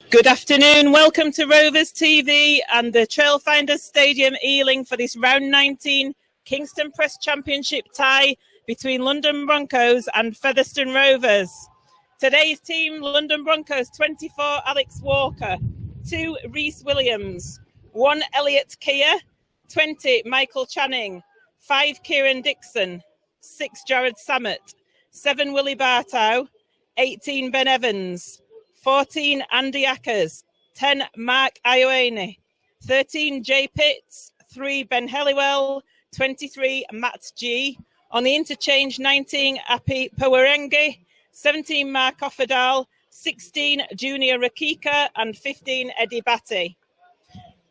Good afternoon, welcome to Rovers TV and the Trailfinders Stadium Ealing for this round 19 Kingston Press Championship tie between London Broncos and Featherstone Rovers. Today's team, London Broncos, 24 Alex Walker, 2 Reese Williams, 1 Elliot Keir, 20 Michael Channing, 5 Kieran Dixon, 6 Jared Samet, 7 Willie Bartow, 18 Ben Evans, 14 Andy Ackers, 10 Mark Ioane, 13 Jay Pitts, 3 Ben Helliwell, 23 Matt G. On the interchange, 19 Api Pawarengi, 17 Mark Offerdal, 16 Junior Rakika and 15 Eddie Batty.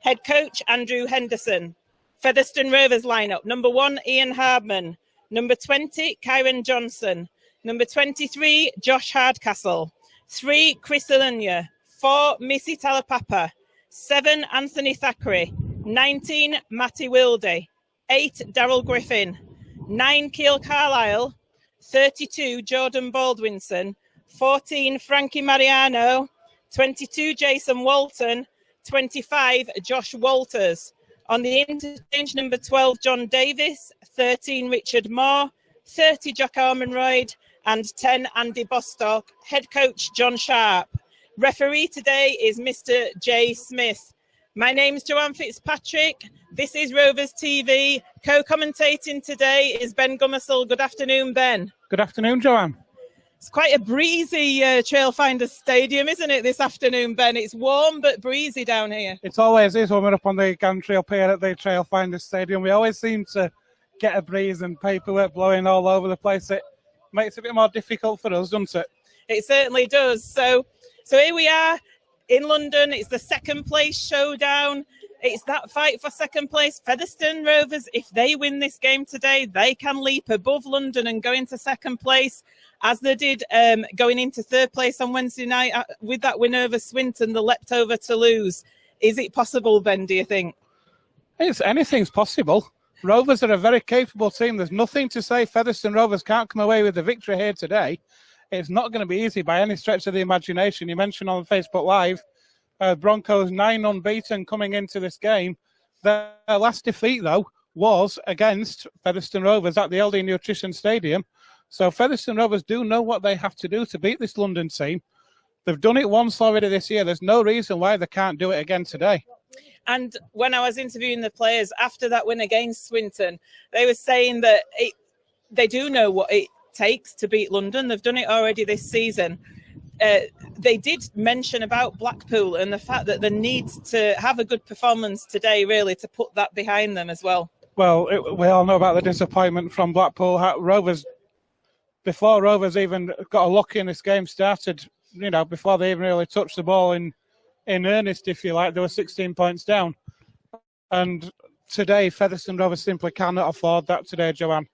Head coach Andrew Henderson. Featherstone Rovers lineup: number 1 Ian Hardman, number 20 Kyron Johnson, number 23 Josh Hardcastle, 3 Chris Alunya, 4 Missy Talapapa, 7 Anthony Thackeray, 19 Matty Wilde, 8 Daryl Griffin, 9 Keel Carlisle, 32 Jordan Baldwinson, 14 Frankie Mariano, 22 Jason Walton, 25 Josh Walters. On the interchange, number 12 John Davis, 13 Richard Moore, 30 Jock Ormonroyd, and 10 Andy Bostock. Head coach John Sharp. Referee today is Mr. Jay Smith. My name's Joanne Fitzpatrick. This is Rovers TV. Co-commentating today is Ben Gummersall. Good afternoon, Ben. Good afternoon, Joanne. It's quite a breezy Trailfinders Stadium, isn't it, this afternoon, Ben? It's warm but breezy down here. It always is when we're up on the gantry up here at the Trailfinders Stadium. We always seem to get a breeze and paperwork blowing all over the place. It makes it a bit more difficult for us, doesn't it? It certainly does. So here we are in London. It's the second place showdown. It's that fight for second place. Featherstone Rovers, if they win this game today, they can leap above London and go into second place, as they did going into third place on Wednesday night with that win over Swinton, the leapt over Toulouse. Is it possible, Ben, do you think? Anything's possible. Rovers are a very capable team. There's nothing to say Featherstone Rovers can't come away with the victory here today. It's not going to be easy by any stretch of the imagination. You mentioned on Facebook Live, Broncos 9 unbeaten coming into this game. Their last defeat, though, was against Featherstone Rovers at the LD Nutrition Stadium. So Featherstone Rovers do know what they have to do to beat this London team. They've done it once already this year. There's no reason why they can't do it again today. And when I was interviewing the players after that win against Swinton, they were saying that they do know what it takes to beat London. They've done it already this season. They did mention about Blackpool and the fact that they need to have a good performance today, really, to put that behind them as well. Well, we all know about the disappointment from Blackpool. Before Rovers even got a look in this game started, before they even really touched the ball in earnest, if you like, they were 16 points down. And today, Featherstone Rovers simply cannot afford that today, Joanne.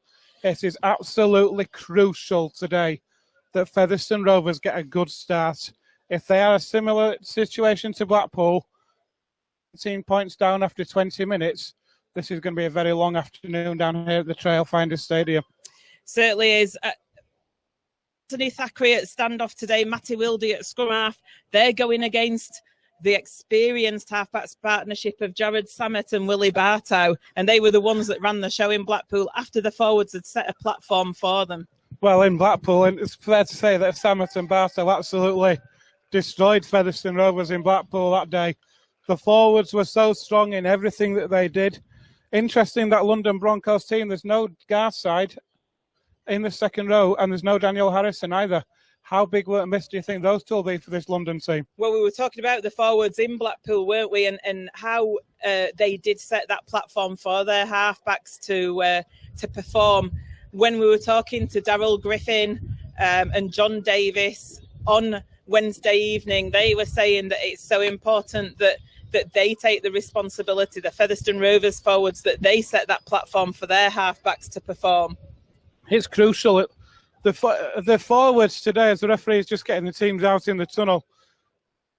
It is absolutely crucial today that Featherstone Rovers get a good start. If they are a similar situation to Blackpool, 18 points down after 20 minutes, this is going to be a very long afternoon down here at the Trailfinders Stadium. Certainly is. Anthony Thackeray at standoff today, Matty Wilde at scrum half. They're going against the experienced halfbacks partnership of Jared Samet and Willie Bartow, and they were the ones that ran the show in Blackpool after the forwards had set a platform for them. Well, in Blackpool, and it's fair to say that Samet and Bartow absolutely destroyed Featherstone Rovers in Blackpool that day. The forwards were so strong in everything that they did. Interesting that London Broncos team, there's no Garside in the second row, and there's no Daniel Harrison either. How big will a miss do you think those two will be for this London team? Well, we were talking about the forwards in Blackpool, weren't we? And how they did set that platform for their halfbacks to perform. When we were talking to Daryl Griffin and John Davis on Wednesday evening, they were saying that it's so important that they take the responsibility, the Featherstone Rovers forwards, that they set that platform for their halfbacks to perform. It's crucial. The forwards today, as the referee is just getting the teams out in the tunnel,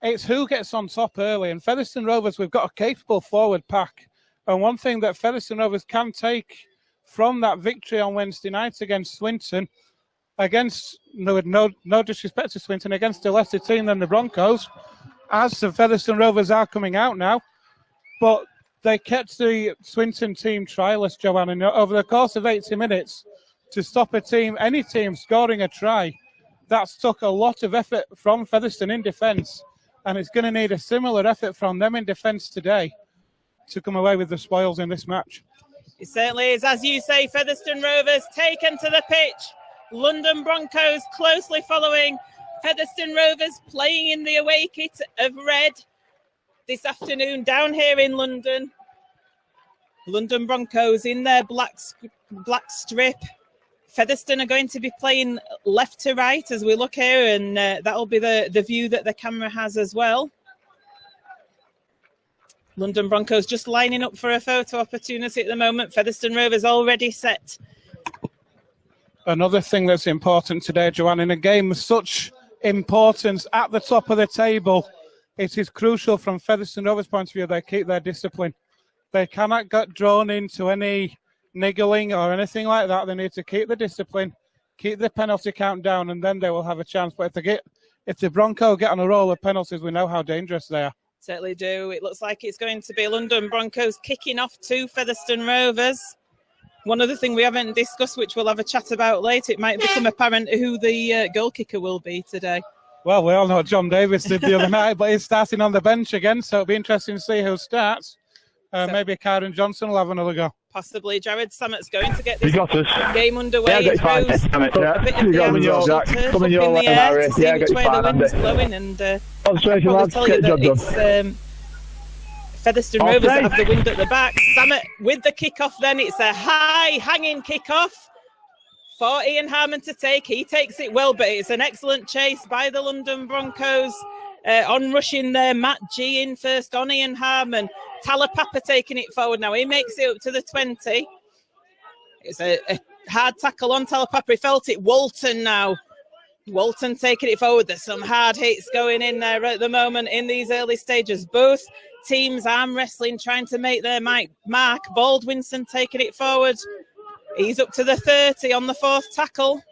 it's who gets on top early. And Featherstone Rovers, we've got a capable forward pack. And one thing that Featherstone Rovers can take from that victory on Wednesday night against Swinton, no disrespect to Swinton, against a lesser team than the Broncos, as the Featherstone Rovers are coming out now. But they kept the Swinton team trialist, Joanne, and over the course of 80 minutes to stop any team scoring a try. That's took a lot of effort from Featherstone in defence, and it's going to need a similar effort from them in defence today to come away with the spoils in this match. It certainly is. As you say, Featherstone Rovers taken to the pitch. London Broncos closely following. Featherstone Rovers playing in the away kit of red this afternoon down here in London. London Broncos in their black strip. Featherstone are going to be playing left to right as we look here, and that'll be the view that the camera has as well. London Broncos just lining up for a photo opportunity at the moment. Featherstone Rovers already set. Another thing that's important today, Joanne, in a game of such importance at the top of the table, it is crucial from Featherstone Rovers' point of view they keep their discipline. They cannot get drawn into any niggling or anything like that. They need to keep the discipline, keep the penalty count down, and then they will have a chance. But if the Broncos get on a roll of penalties, we know how dangerous they are. Certainly do. It looks like it's going to be London Broncos kicking off to Featherstone Rovers. One other thing we haven't discussed, which we'll have a chat about later, it might become apparent who the goal kicker will be today. Well, we all know John Davis did the other night, but he's starting on the bench again, so it'll be interesting to see who starts. Maybe Karen Johnson will have another go. Possibly. Jared Sammett's going to get this game underway. Yeah, got it fine. Come in your way, Harry. Yeah, got it fine, Andy. Blowing and Observation, lads. Get the job done. Featherstone Rovers that have the wind at the back. Sammett with the kickoff then. It's a high hanging kickoff for Ian Harmon to take. He takes it well, but it's an excellent chase by the London Broncos. On rushing there, Matt G in first on Ian Harmon. Talapapa taking it forward now. He makes it up to the 20. It's a hard tackle on Talapapa. He felt it. Walton now. Walton taking it forward. There's some hard hits going in there at the moment in these early stages. Both teams arm wrestling, trying to make their mark. Baldwinson taking it forward. He's up to the 30 on the fourth tackle.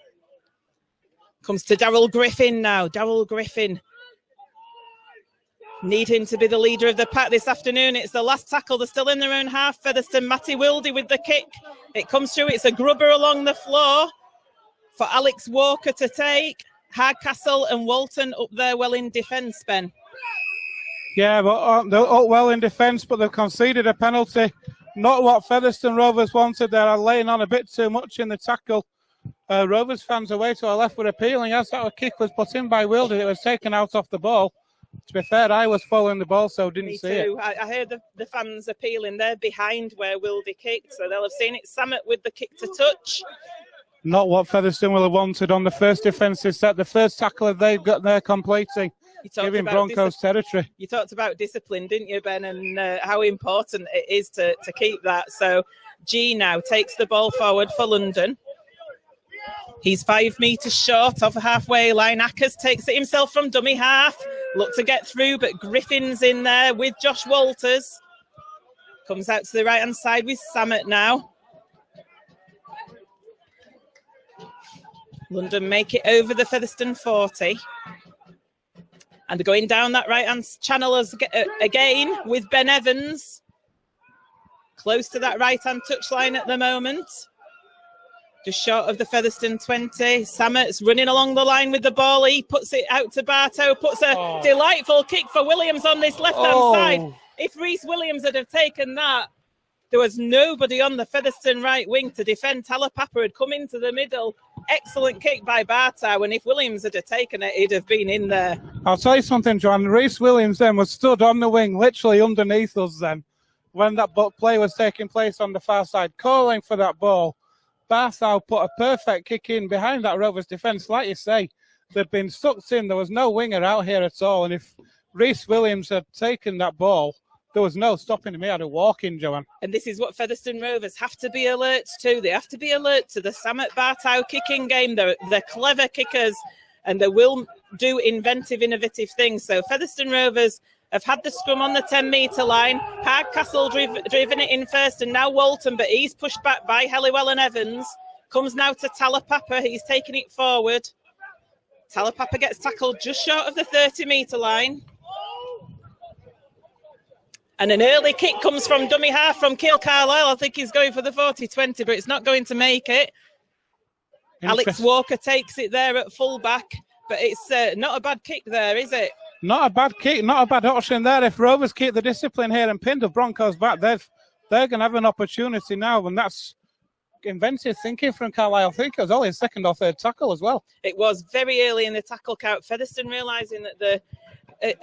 Comes to Darryl Griffin now. Darryl Griffin. Need him to be the leader of the pack this afternoon. It's the last tackle. They're still in their own half. Featherstone, Matty Wildy with the kick. It comes through. It's a grubber along the floor for Alex Walker to take. Hardcastle and Walton up there well in defence, Ben. Yeah, but they're up well in defence, but they've conceded a penalty. Not what Featherstone Rovers wanted. They're laying on a bit too much in the tackle. Rovers fans away to our left were appealing as that kick was put in by Wildy. It was taken out off the ball. To be fair, I was following the ball, so didn't see it. I heard the fans appealing. They're behind where Wildy kicked, so they'll have seen it. Sammett with the kick to touch. Not what Featherstone will have wanted on the first defensive set. The first tackle they've got there completing, giving Broncos territory. You talked about discipline, didn't you, Ben, and how important it is to keep that. So G now takes the ball forward for London. He's 5 metres short of the halfway line. Ackers takes it himself from dummy half. Look to get through, but Griffin's in there with Josh Walters. Comes out to the right-hand side with Sammett now. London make it over the Featherstone 40. And they're going down that right-hand channel again with Ben Evans. Close to that right-hand touchline at the moment. Just short of the Featherstone 20. Sammett's running along the line with the ball. He puts it out to Bartow. Puts a delightful kick for Williams on this left-hand side. If Rhys Williams had have taken that, there was nobody on the Featherstone right wing to defend. Talapapa had come into the middle. Excellent kick by Bartow. And if Williams had have taken it, he'd have been in there. I'll tell you something, John. Rhys Williams then was stood on the wing, literally underneath us then, when that play was taking place on the far side, calling for that ball. Bartow put a perfect kick in behind that Rovers defence. Like you say, they'd been sucked in. There was no winger out here at all. And if Rhys Williams had taken that ball, there was no stopping him. He had a walk in, Joanne. And this is what Featherstone Rovers have to be alert to. They have to be alert to the Sammett Bartow kicking game. They're clever kickers and they will do innovative things. So Featherstone Rovers have had the scrum on the 10-metre line. Hardcastle driven it in first, and now Walton, but he's pushed back by Helliwell and Evans. Comes now to Talapapa. He's taking it forward. Talapapa gets tackled just short of the 30-metre line. And an early kick comes from dummy half from Keil Carlisle. I think he's going for the 40-20, but it's not going to make it. Alex Walker takes it there at fullback, but it's not a bad kick there, is it? Not a bad kick, not a bad option there. If Rovers keep the discipline here and pin the Broncos back, they're going to have an opportunity now, and that's inventive thinking from Carlisle. I think it was only a second or third tackle as well. It was very early in the tackle count. Featherstone realising that the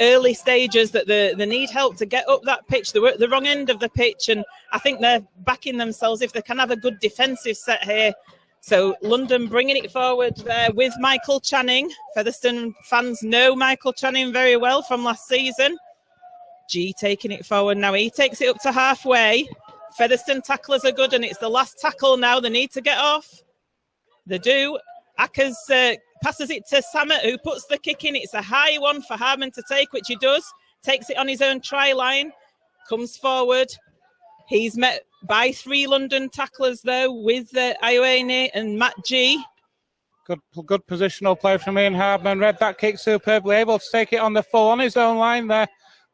early stages that they need help to get up that pitch. They were at the wrong end of the pitch, and I think they're backing themselves if they can have a good defensive set here. So London bringing it forward there with Michael Channing. Featherstone fans know Michael Channing very well from last season. G taking it forward now. He takes it up to halfway. Featherstone tacklers are good, and it's the last tackle now. They need to get off. They do. Ackers passes it to Samet, who puts the kick in. It's a high one for Harmon to take, which he does. Takes it on his own try line. Comes forward. He's met by 3 London tacklers, though, with Ioane and Matt G. Good positional play from Ian Hardman. Read that kick superbly, able to take it on the full on his own line there.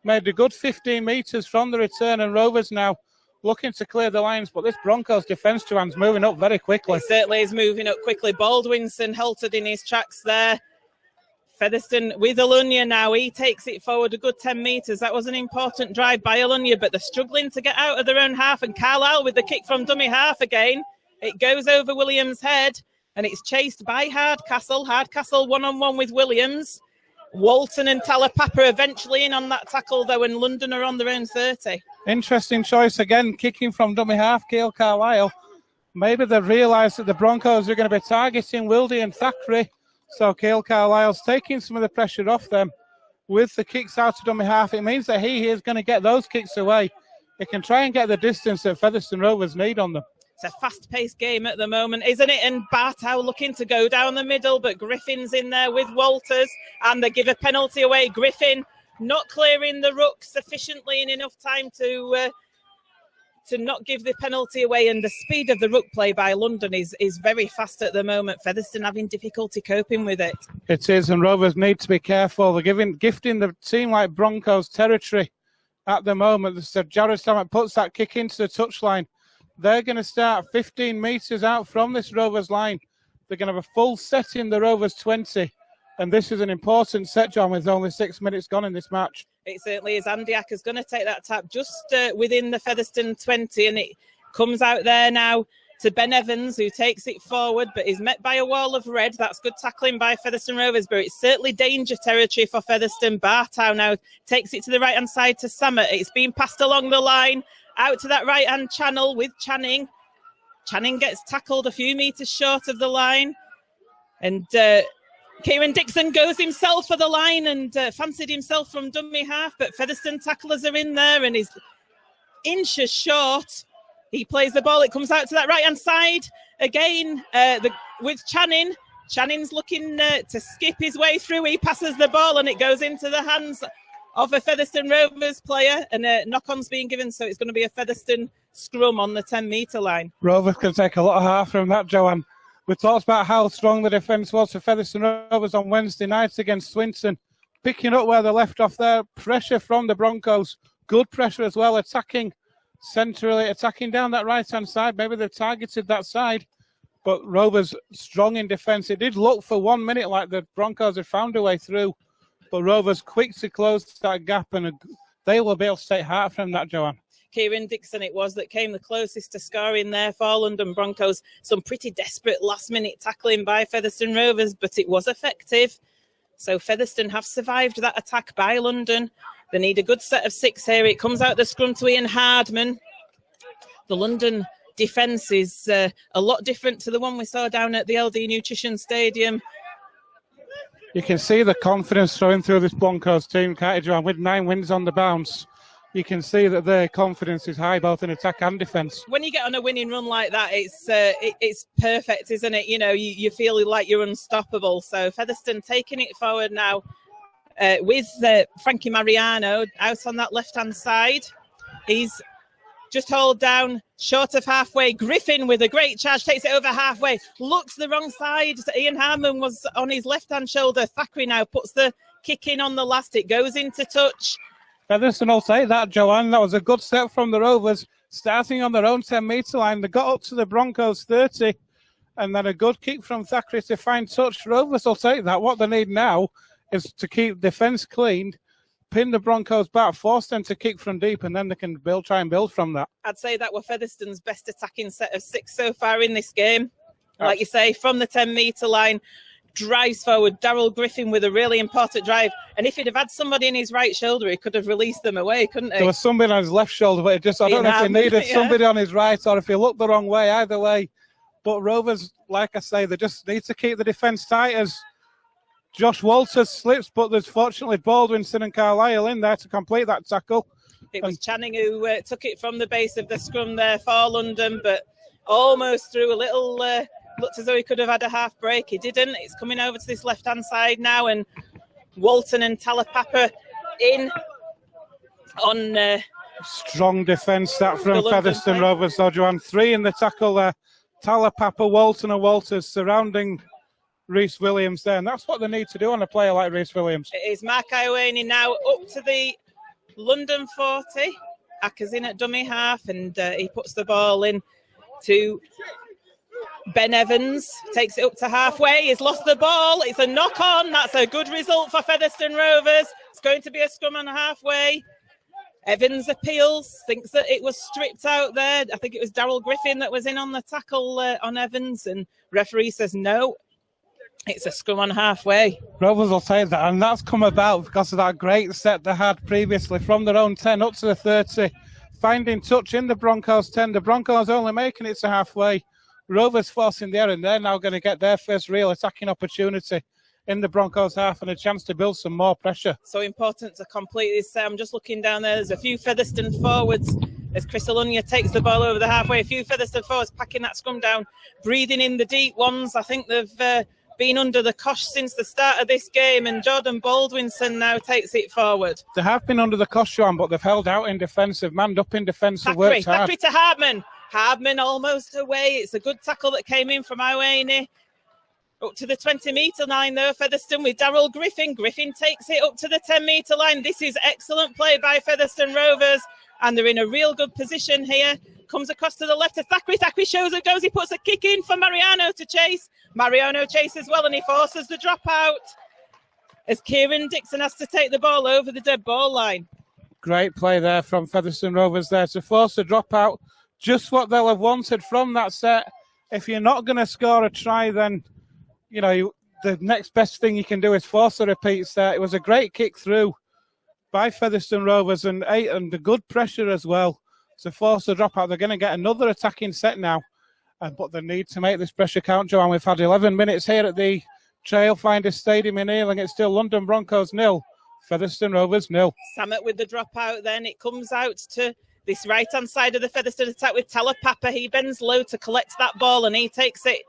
Made a good 15 metres from the return, and Rovers now looking to clear the lines, but this Broncos defence, Joanne's moving up very quickly. It certainly is moving up quickly. Baldwinson halted in his tracks there. Featherstone with Alunya now. He takes it forward a good 10 metres. That was an important drive by Alunya, but they're struggling to get out of their own half. And Carlisle with the kick from dummy half again. It goes over Williams' head, and it's chased by Hardcastle. Hardcastle one-on-one with Williams. Walton and Talapapa eventually in on that tackle, though, and London are on their own 30. Interesting choice again, kicking from dummy half, Keil Carlisle. Maybe they've realised that the Broncos are going to be targeting Wildy and Thackeray. So Keil Carlisle's taking some of the pressure off them with the kicks out to dummy half. It means that he is going to get those kicks away. He can try and get the distance that Featherstone Rovers need on them. It's a fast-paced game at the moment, isn't it? And Bartow looking to go down the middle, but Griffin's in there with Walters, and they give a penalty away. Griffin not clearing the ruck sufficiently in enough time to not give the penalty away, and the speed of the ruck play by London is very fast at the moment. Featherstone having difficulty coping with it. It is, and Rovers need to be careful. They're gifting the team like Broncos territory at the moment. So Jared Stammett puts that kick into the touchline. They're going to start 15 metres out from this Rovers line. They're going to have a full set in the Rovers 20. And this is an important set, John, with only 6 minutes gone in this match. It certainly is. Andy Acker's going to take that tap just within the Featherstone 20. And it comes out there now to Ben Evans, who takes it forward, but is met by a wall of red. That's good tackling by Featherstone Rovers, but it's certainly danger territory for Featherstone. Bartow now takes it to the right-hand side to Samet. It's being passed along the line. Out to that right-hand channel with Channing. Channing gets tackled a few metres short of the line. And Kieran Dixon goes himself for the line and fancied himself from dummy half. But Featherstone tacklers are in there and is inches short. He plays the ball. It comes out to that right-hand side. Again, with Channing. Channing's looking to skip his way through. He passes the ball and it goes into the hands of a Featherstone Rovers player, and a knock-on's being given, so it's going to be a Featherstone scrum on the 10-metre line. Rovers can take a lot of half from that, Joanne. We talked about how strong the defence was for Featherstone Rovers on Wednesday night against Swinton. Picking up where they left off there, pressure from the Broncos, good pressure as well, attacking centrally, attacking down that right-hand side. Maybe they've targeted that side, but Rovers strong in defence. It did look for 1 minute like the Broncos had found a way through, but Rovers quick to close that gap, and they will be able to take heart from that, Joanne. Kieran Dixon it was that came the closest to scoring there for London Broncos. Some pretty desperate last-minute tackling by Featherstone Rovers, but it was effective. So Featherstone have survived that attack by London. They need a good set of 6 here. It comes out the scrum to Ian Hardman. The London defence is a lot different to the one we saw down at the LD Nutrition Stadium. You can see the confidence flowing through this Broncos team, can't you, Joanne? With 9 wins on the bounce, you can see that their confidence is high, both in attack and defence. When you get on a winning run like that, it's perfect, isn't it? You know, you feel like you're unstoppable. So Featherstone taking it forward now with Frankie Mariano out on that left-hand side. He's just hold down short of halfway. Griffin with a great charge takes it over halfway, looks the wrong side. Ian Harmon was on his left hand shoulder. Thackeray now puts the kick in on the last. It goes into touch. Featherstone will take that, Joanne. That was a good step from the Rovers, starting on their own 10-metre line. They got up to the Broncos 30, and then a good kick from Thackeray to find touch. Rovers will take that. What they need now is to keep defence clean, pin the Broncos back, force them to kick from deep, and then they can try and build from that. I'd say that were Featherstone's best attacking set of 6 so far in this game. Like you say, from the 10-metre line, drives forward. Daryl Griffin with a really important drive. And if he'd have had somebody in his right shoulder, he could have released them away, couldn't he? There was somebody on his left shoulder, but I don't know if he needed somebody on his right or if he looked the wrong way. Either way. But Rovers, like I say, they just need to keep the defence tight as Josh Walters slips, but there's fortunately Baldwinson and Carlisle in there to complete that tackle. It was Channing who took it from the base of the scrum there for London, but almost through a little... looked as though he could have had a half break. He didn't. It's coming over to this left-hand side now, and Walton and Talapapa in on... strong defence that from Featherstone Rovers, though, Joanne. 3 in the tackle there. Talapapa, Walton and Walters surrounding Rhys Williams there, and that's what they need to do on a player like Rhys Williams. It is Mark Ioane now up to the London 40. Acker's in at dummy half, and he puts the ball in to... Ben Evans takes it up to halfway. He's lost the ball. It's a knock-on. That's a good result for Featherstone Rovers. It's going to be a scrum on halfway. Evans appeals, thinks that it was stripped out there. I think it was Daryl Griffin that was in on the tackle on Evans, and referee says no. It's a scrum on halfway. Rovers will take that, and that's come about because of that great set they had previously from their own 10 up to the 30. Finding touch in the Broncos 10. The Broncos only making it to halfway. Rovers forcing the error, and they're now going to get their first real attacking opportunity in the Broncos half and a chance to build some more pressure. So important to complete this set. I'm just looking down there. There's a few Featherstone forwards as Chris Alunya takes the ball over the halfway. A few Featherstone forwards packing that scrum down, breathing in the deep ones. I think they've been under the cosh since the start of this game, and Jordan Baldwinson now takes it forward. They have been under the cosh, Joanne, but they've held out in defence. They've manned up in defence and worked hard. Thackeray to Hartman. Hartman almost away. It's a good tackle that came in from Ioane. Up to the 20-metre line, though, Featherstone with Daryl Griffin. Griffin takes it up to the 10-metre line. This is excellent play by Featherstone Rovers, and they're in a real good position here. Comes across to the left of Thackeray. Thackeray shows it goes. He puts a kick in for Mariano to chase. Mariano chases well, and he forces the dropout as Kieran Dixon has to take the ball over the dead ball line. Great play there from Featherstone Rovers there to force the dropout. Just what they'll have wanted from that set. If you're not going to score a try, then the next best thing you can do is force the repeats there. It was a great kick through by Featherstone Rovers and the good pressure as well to force the dropout. They're going to get another attacking set now, but they need to make this pressure count, Joanne. We've had 11 minutes here at the Trailfinders Stadium in Ealing. It's still London Broncos 0, Featherstone Rovers 0. Samet with the dropout then. It comes out to this right-hand side of the Featherstone attack with Talapapa. He bends low to collect that ball, and he takes it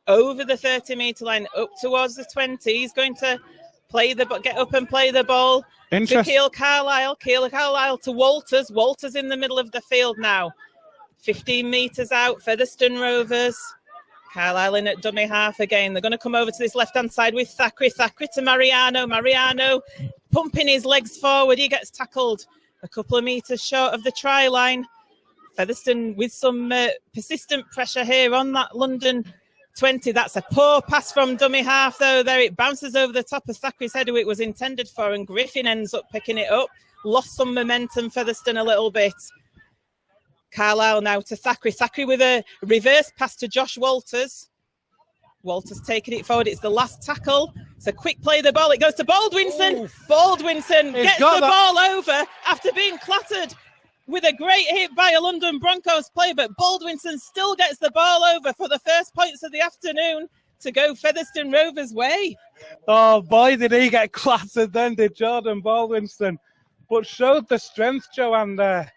over the 30-metre line, up towards the 20. He's going to get up and play the ball to Keil Carlisle. Keil Carlisle to Walters. Walters in the middle of the field now. 15 metres out, Featherstone Rovers. Carlisle in at dummy half again. They're going to come over to this left-hand side with Thackeray. Thackeray to Mariano. Mariano pumping his legs forward. He gets tackled a couple of metres short of the try line. Featherstone with some persistent pressure here on that London 20. That's a poor pass from dummy half, though. There it bounces over the top of Thackeray's head, who it was intended for, and Griffin ends up picking it up. Lost some momentum, Featherstone, a little bit. Carlisle now to Thackeray. Thackeray with a reverse pass to Josh Walters. Walters taking it forward. It's the last tackle. It's a quick play of the ball. It goes to Baldwinson. Ooh. Baldwinson gets the ball over after being clattered with a great hit by a London Broncos player, but Baldwinson still gets the ball over for the first points of the afternoon to go Featherstone Rovers' way. Oh, boy, did he get clattered then, did Jordan Baldwinson. But showed the strength, Joanne, there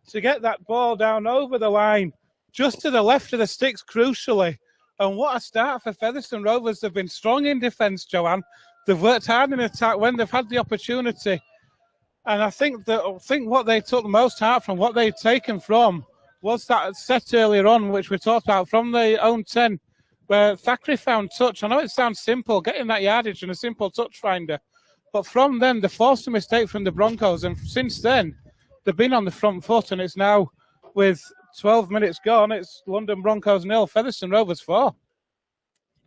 to get that ball down over the line, just to the left of the sticks, crucially. And what a start for Featherstone Rovers. They've been strong in defence, Joanne. They've worked hard in attack when they've had the opportunity. And I think what they took most heart from, what they'd taken from, was that set earlier on, which we talked about, from the own 10, where Thackeray found touch. I know it sounds simple, getting that yardage and a simple touch finder, But from then, they forced a mistake from the Broncos, and since then, they've been on the front foot, and it's now, with 12 minutes gone, it's London Broncos 0, Featherstone Rovers 4.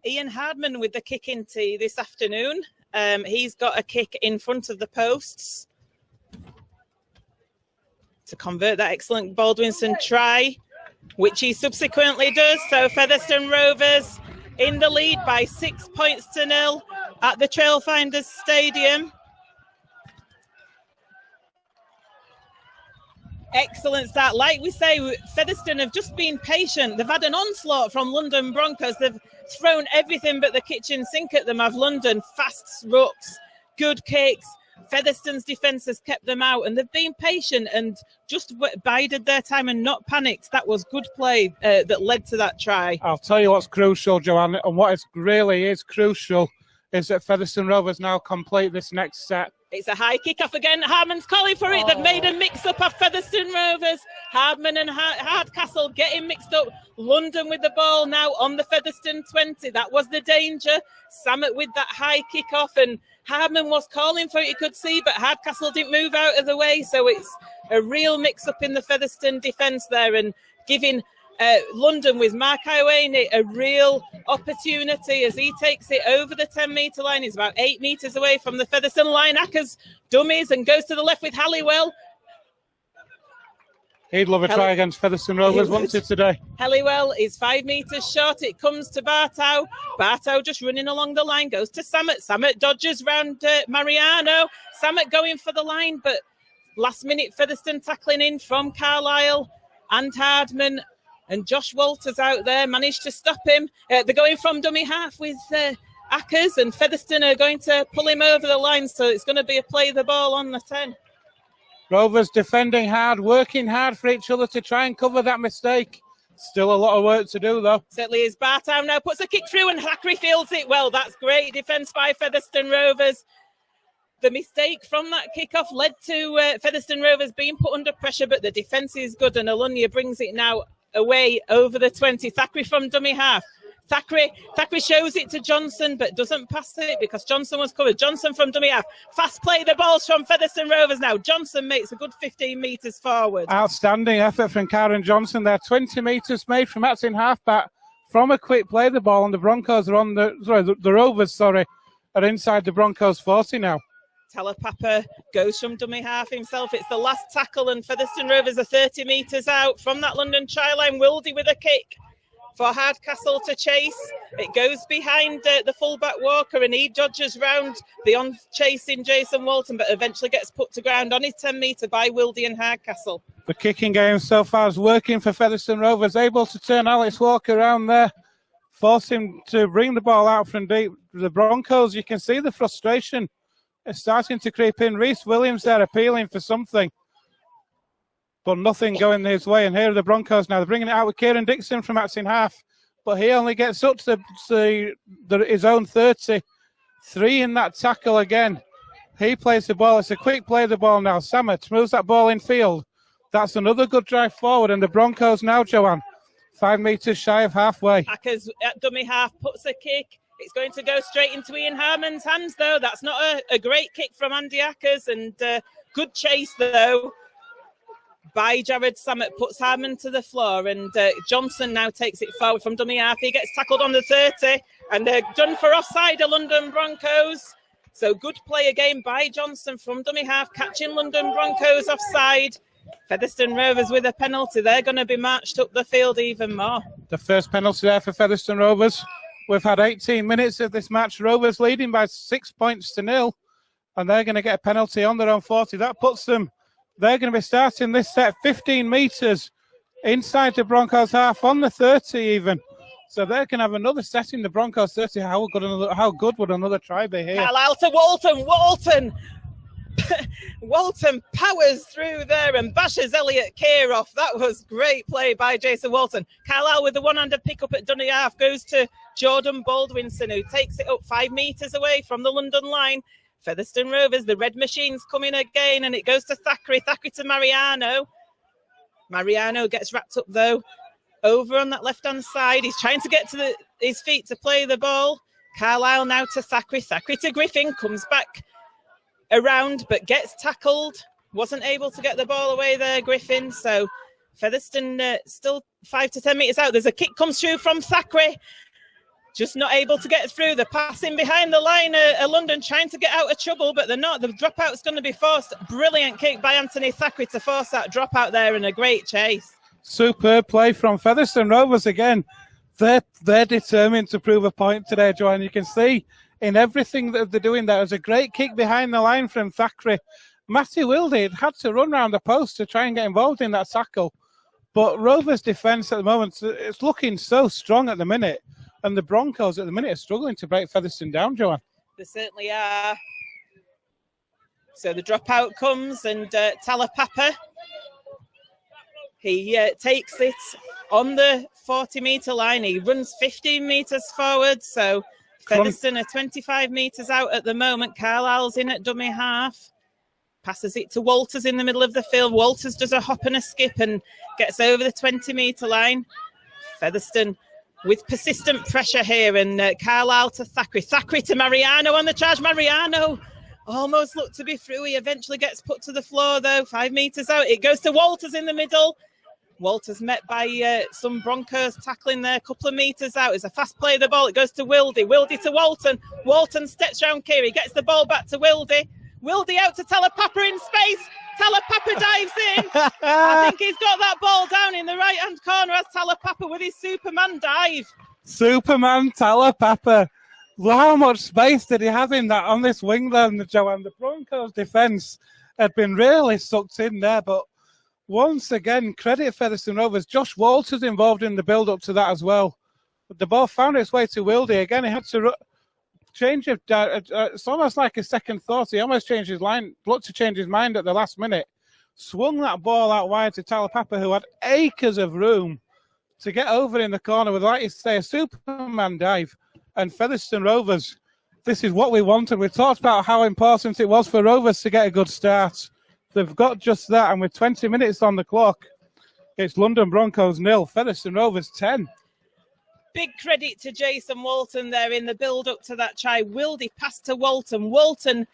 Ian Hardman with the kick in tee this afternoon. He's got a kick in front of the posts to convert that excellent Baldwinson try, which he subsequently does. So Featherstone Rovers in the lead by 6 points to 0 at the Trailfinders Stadium. Excellent start. Like we say, Featherstone have just been patient. They've had an onslaught from London Broncos. They've thrown everything but the kitchen sink at them. Of London, fast rucks, good kicks. Featherstone's defence has kept them out, and they've been patient and just bided their time and not panicked. That was good play that led to that try. I'll tell you what's crucial, Joanne, and what really is crucial is that Featherstone Rovers now complete this next set. It's a high kick-off again. Hardman's calling for it. They've made a mix-up of Featherstone Rovers. Hardman and Hardcastle getting mixed up. London with the ball now on the Featherstone 20. That was the danger. Samet with that high kick-off, and Hardman was calling for it, you could see, but Hardcastle didn't move out of the way. So it's a real mix-up in the Featherstone defence there, and giving London with Mark Iwane a real opportunity as he takes it over the 10-metre line. He's about 8 metres away from the Featherstone line. Ackers dummies and goes to the left with Halliwell. He'd love a try against Featherstone Rovers, wants it today. Halliwell is 5 metres short. It comes to Bartow. Bartow just running along the line, goes to Samet. Samet dodges round Mariano. Samet going for the line, but last minute Featherstone tackling in from Carlisle and Hardman. And Josh Walters out there managed to stop him. They're going from dummy half with Ackers, and Featherstone are going to pull him over the line. So it's going to be a play the ball on the 10. Rovers defending hard, working hard for each other to try and cover that mistake. Still a lot of work to do, though. Certainly is. Bartow now puts a kick through, and Thackeray fields it well. That's great defence by Featherstone Rovers. The mistake from that kickoff led to Featherstone Rovers being put under pressure, but the defence is good, and Alunya brings it now away over the 20. Thackeray from dummy half. Thackeray shows it to Johnson, but doesn't pass it because Johnson was covered. Johnson from dummy half. Fast play, the ball's from Featherstone Rovers now. Johnson makes a good 15 metres forward. Outstanding effort from Karen Johnson there. 20 metres made from that's in halfback from a quick play the ball, and the Broncos are on the Rovers are inside the Broncos 40 now. Talapapa goes from dummy half himself. It's the last tackle, and Featherstone Rovers are 30 metres out from that London try line. Wildy with a kick for Hardcastle to chase. It goes behind the fullback Walker, and he dodges round the on-chasing Jason Walton, but eventually gets put to ground on his 10-metre by Wildy and Hardcastle. The kicking game so far is working for Featherstone Rovers, able to turn Alex Walker around there, force him to bring the ball out from deep. The Broncos, you can see the frustration is starting to creep in. Reese Williams there appealing for something, but nothing going his way. And here are the Broncos now. They're bringing it out with Kieran Dixon from Acton half, but he only gets up to his own 30. 3 in that tackle again. He plays the ball. It's a quick play the ball now. Samet moves that ball in field. That's another good drive forward. And the Broncos now, Joanne, 5 metres shy of halfway. Ackers at dummy half puts a kick. It's going to go straight into Ian Harmon's hands, though. That's not a great kick from Andy Ackers, and good chase, though, by Jared Samet. Puts Harmon to the floor, and Johnson now takes it forward from dummy half. He gets tackled on the 30, and done for offside, the London Broncos. So good play again by Johnson from dummy half, catching London Broncos offside. Featherstone Rovers with a penalty. They're going to be marched up the field even more. The first penalty there for Featherstone Rovers. We've had 18 minutes of this match. Rovers leading by 6 points to 0, and they're going to get a penalty on their own 40. That puts them, they're going to be starting this set 15 metres inside the Broncos half, on the 30 even. So they can have another set in the Broncos 30. How good would another try be here? Carlisle to Walton. Walton powers through there and bashes Elliot Keir off. That was great play by Jason Walton. Carlisle with the one-handed pick-up at Dunny half goes to Jordan Baldwinson, who takes it up 5 metres away from the London line. Featherstone Rovers, the red machine's coming again, and it goes to Thackeray. Thackeray to Mariano. Mariano gets wrapped up, though, over on that left-hand side. He's trying to get to his feet to play the ball. Carlisle now to Thackeray. Thackeray to Griffin, comes back around, but gets tackled. Wasn't able to get the ball away there, Griffin. So Featherstone still 5 to 10 metres out. There's a kick comes through from Thackeray. Just not able to get through. The passing behind the line, London trying to get out of trouble, but they're not. The dropout's going to be forced. Brilliant kick by Anthony Thackeray to force that dropout there, and a great chase. Superb play from Featherstone Rovers again. They're determined to prove a point today, Joanne. You can see in everything that they're doing there. It was a great kick behind the line from Thackeray. Matty Wilde had to run round the post to try and get involved in that tackle. But Rovers' defence at the moment, it's looking so strong at the minute. And the Broncos at the minute are struggling to break Featherstone down, Joanne. They certainly are. So the dropout comes, and Talapapa, he takes it on the 40-metre line. He runs 15 metres forward. So Featherstone are 25 metres out at the moment. Carlisle's in at dummy half. Passes it to Walters in the middle of the field. Walters does a hop and a skip and gets over the 20-metre line. Featherstone with persistent pressure here, and Carlisle to Thackeray. Thackeray to Mariano on the charge. Mariano almost looked to be through. He eventually gets put to the floor, though. 5 metres out. It goes to Walters in the middle. Walters met by some Broncos tackling there. A couple of metres out. It's a fast play of the ball. It goes to Wilde. Wilde to Walton. Walton steps round Keary. Gets the ball back to Wilde. Wilde out to Talapapa in space. Talapapa dives in. I think he's got that ball down in the right-hand corner as Talapapa with his Superman dive. Superman Talapapa. How much space did he have in that on this wing there, Joanne? The Broncos' defence had been really sucked in there, but once again, credit Featherstone Rovers. Josh Walters involved in the build-up to that as well. But the ball found its way to Wilde. Again, he had to change of it's almost like a second thought. He almost changed his line, looked to change his mind at the last minute. Swung that ball out wide to Talapapa, who had acres of room to get over in the corner with, like you say, a Superman dive. And Featherstone Rovers, this is what we wanted. We talked about how important it was for Rovers to get a good start. They've got just that, and with 20 minutes on the clock, it's London Broncos 0, Featherstone Rovers 10. Big credit to Jason Walton there in the build-up to that try. Wilde passed to Walton. Walton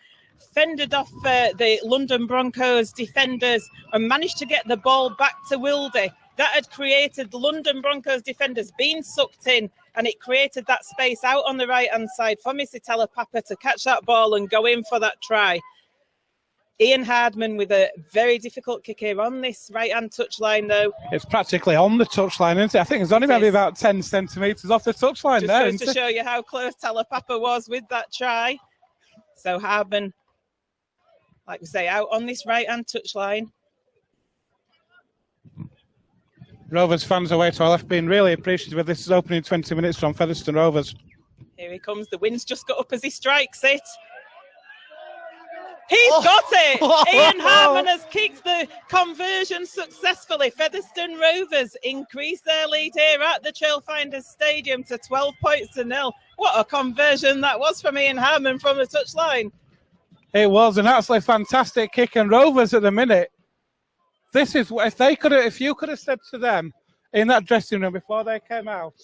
fended off the London Broncos defenders and managed to get the ball back to Wilde. That had created the London Broncos defenders being sucked in, and it created that space out on the right-hand side for Missy Talapapa to catch that ball and go in for that try. Ian Hardman with a very difficult kick here on this right-hand touchline, though. It's practically on the touchline, isn't it? I think it's only maybe about 10 centimetres off the touchline there. Just goes to show you how close Talapapa was with that try. So Hardman, like we say, out on this right-hand touchline. Rovers fans away to our left being really appreciative of this opening 20 minutes from Featherstone Rovers. Here he comes. The wind's just got up as he strikes it. He's got it! Ian Harmon has kicked the conversion successfully. Featherstone Rovers increase their lead here at the Trailfinders Stadium to 12 points to 0. What a conversion that was from Ian Harmon from the touchline. It was an absolutely fantastic kick, and Rovers at the minute, this is if you could have said to them in that dressing room before they came out,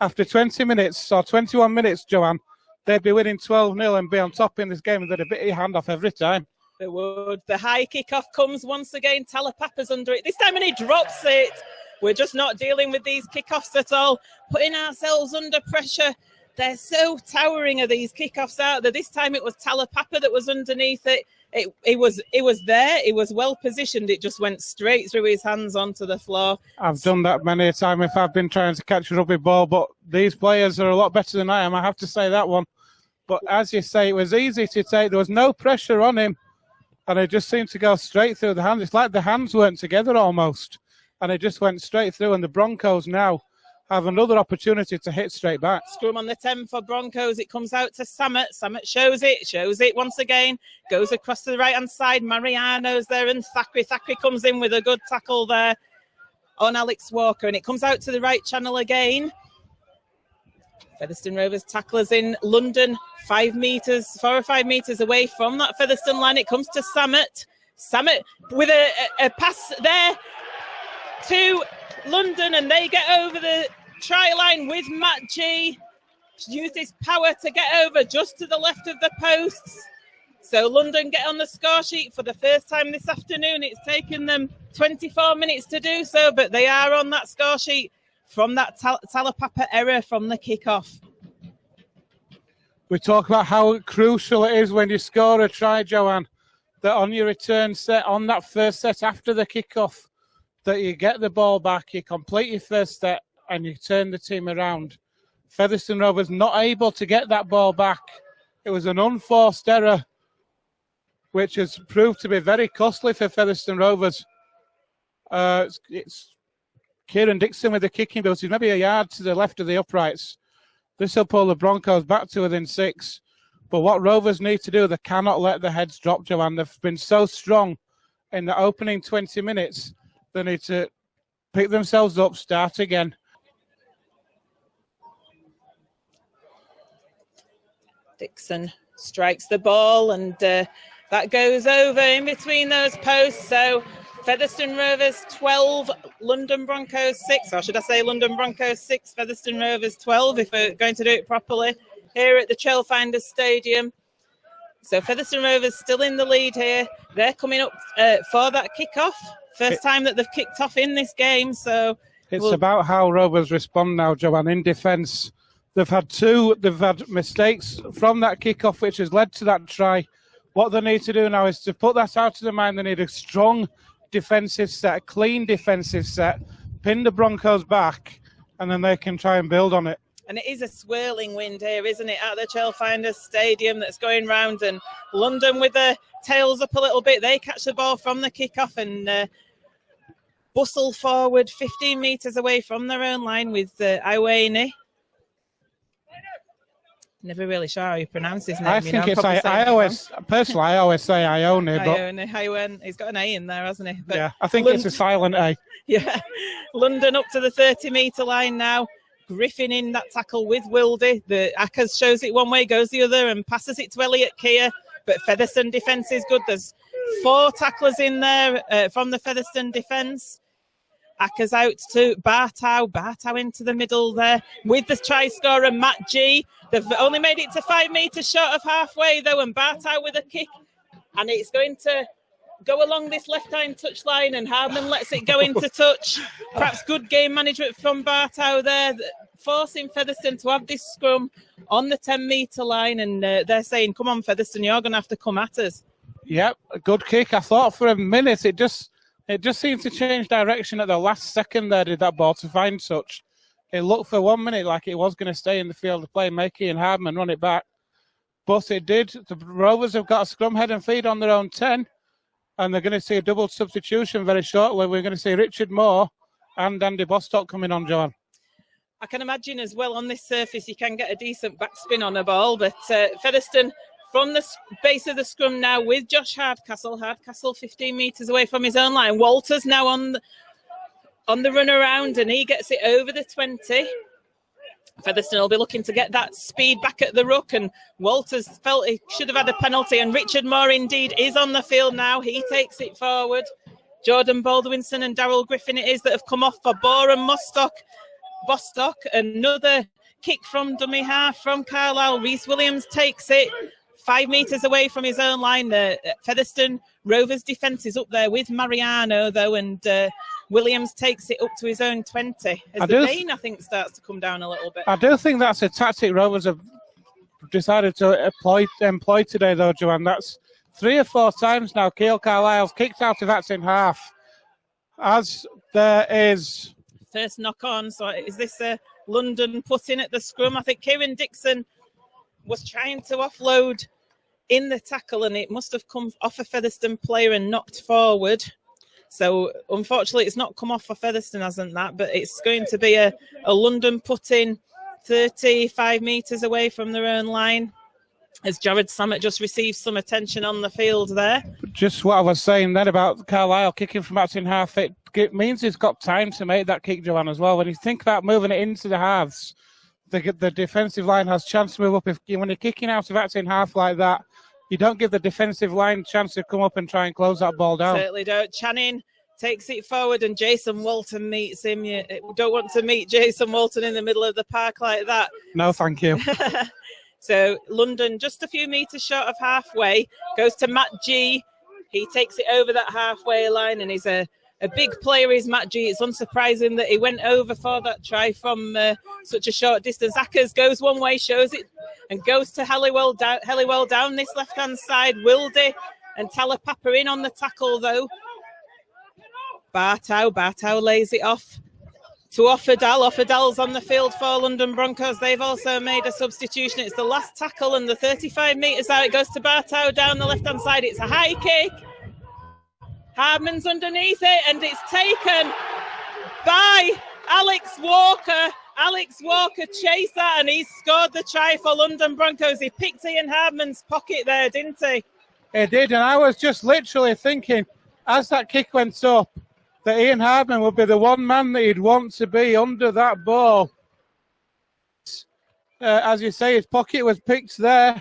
after 20 minutes or 21 minutes, Joanne, they'd be winning 12-0 and be on top in this game, and they'd have bit your hand off every time. They would. The high kick-off comes once again. Talapapa's under it. This time and he drops it. We're just not dealing with these kick-offs at all. Putting ourselves under pressure. They're so towering of these kick-offs out there. This time it was Talapapa that was underneath it. It was there. It was well positioned. It just went straight through his hands onto the floor. I've done that many a time if I've been trying to catch a rugby ball, but these players are a lot better than I am. I have to say that one. But as you say, it was easy to take. There was no pressure on him, and it just seemed to go straight through the hands. It's like the hands weren't together almost, and it just went straight through. And the Broncos now have another opportunity to hit straight back. Scrum on the 10 for Broncos. It comes out to Samet. Samet shows it once again. Goes across to the right-hand side. Mariano's there and Thackeray. Thackeray comes in with a good tackle there on Alex Walker. And it comes out to the right channel again. Featherstone Rovers tacklers in London, 4 or 5 metres away from that Featherstone line. It comes to Samet. Samet with a pass there to London, and they get over the try line with Matt G. Used his power to get over just to the left of the posts. So London get on the score sheet for the first time this afternoon. It's taken them 24 minutes to do so, but they are on that score sheet from that Talapapa error from the kickoff. We talk about how crucial it is when you score a try, Joanne, that on your return set, on that first set after the kickoff, that you get the ball back, you complete your first set, and you turn the team around. Featherstone Rovers not able to get that ball back. It was an unforced error, which has proved to be very costly for Featherstone Rovers. It's Kieran Dixon with the kicking ability. He's maybe a yard to the left of the uprights. This will pull the Broncos back to within 6. But what Rovers need to do, they cannot let the heads drop, Joanne. They've been so strong in the opening 20 minutes. They need to pick themselves up, start again. Dixon strikes the ball, and that goes over in between those posts. So Featherstone Rovers 12, London Broncos 6, or should I say London Broncos 6, Featherstone Rovers 12, if we're going to do it properly, here at the Trailfinders Stadium. So Featherstone Rovers still in the lead here. They're coming up for that kickoff. First time that they've kicked off in this game. So it's about how Rovers respond now, Joanne, in defence. They've had mistakes from that kickoff, which has led to that try. What they need to do now is to put that out of their mind. They need a strong defensive set, a clean defensive set, pin the Broncos back, and then they can try and build on it. And it is a swirling wind here, isn't it, at the Trailfinders Stadium that's going round, and London with their tails up a little bit. They catch the ball from the kickoff and bustle forward 15 metres away from their own line with Iwane. Never really sure how you pronounce his name. I think it's I always say Ione, but Ione. He's got an A in there, hasn't he? But yeah, I think it's a silent A. Yeah, London up to the 30-metre line now. Griffin in that tackle with Wildy. The Ackers shows it one way, goes the other, and passes it to Elliot Keir. But Featherstone defence is good. There's 4 tacklers in there from the Featherstone defence. Ackers out to Bartow. Bartow into the middle there with the try scorer, Matt G. They've only made it to 5 metres short of halfway, though, and Bartow with a kick. And it's going to go along this left-hand touch line, and Hardman lets it go into touch. Perhaps good game management from Bartow there, forcing Featherstone to have this scrum on the 10-metre line. And they're saying, come on, Featherstone, you're going to have to come at us. Yep, a good kick. I thought for a minute it just seemed to change direction at the last second there, did that ball, to find touch. It looked for 1 minute like it was going to stay in the field of play, Makey and Hardman run it back. But it did. The Rovers have got a scrum head and feed on their own 10, and they're going to see a double substitution very shortly. We're going to see Richard Moore and Andy Bostock coming on, Joanne. I can imagine as well on this surface you can get a decent backspin on a ball, but Featherstone from the base of the scrum now with Josh Hardcastle. Hardcastle 15 metres away from his own line. Walters now on the run around, and he gets it over the 20. Featherstone will be looking to get that speed back at the ruck, and Walters felt he should have had a penalty, and Richard Moore indeed is on the field now. He takes it forward. Jordan Baldwinson and Darryl Griffin it is that have come off for Bohr and Bostock. Another kick from dummy half from Carlisle. Reese Williams takes it 5 metres away from his own line. Featherstone Rovers defence is up there with Mariano, though, and Williams takes it up to his own 20. As the rain, I think, starts to come down a little bit. I do think that's a tactic Rovers have decided to employ today, though, Joanne. That's 3 or 4 times now Keil Carlisle's kicked out of that in half. As there is... First knock on, so is this a London put in at the scrum? I think Kieran Dixon was trying to offload in the tackle, and it must have come off a Featherstone player and knocked forward. So unfortunately it's not come off for Featherstone, hasn't that? But it's going to be a London put in 35 metres away from their own line, as Jared Samet just received some attention on the field there. Just what I was saying then about Carlisle kicking from out in half, it means he's got time to make that kick, Joanne, as well. When you think about moving it into the halves, the defensive line has a chance to move up. When you're kicking out of that in half like that, you don't give the defensive line a chance to come up and try and close that ball down. Certainly don't. Channing takes it forward, and Jason Walton meets him. You don't want to meet Jason Walton in the middle of the park like that. No, thank you. So London just a few metres short of halfway, goes to Matt G. He takes it over that halfway line, and he's a big player is Matt G. It's unsurprising that he went over for that try from such a short distance. Ackers goes one way, shows it, and goes to Halliwell down this left-hand side. Wilde and Talapapa in on the tackle, though. Bartow lays it off to Offerdal. Offerdal's on the field for London Broncos. They've also made a substitution. It's the last tackle, and the 35 metres out. It goes to Bartow down the left-hand side. It's a high kick. Hardman's underneath it, and it's taken by Alex Walker. Alex Walker chased that, and he scored the try for London Broncos. He picked Ian Hardman's pocket there, didn't he? He did, and I was just literally thinking, as that kick went up, that Ian Hardman would be the one man that he'd want to be under that ball. As you say, his pocket was picked there.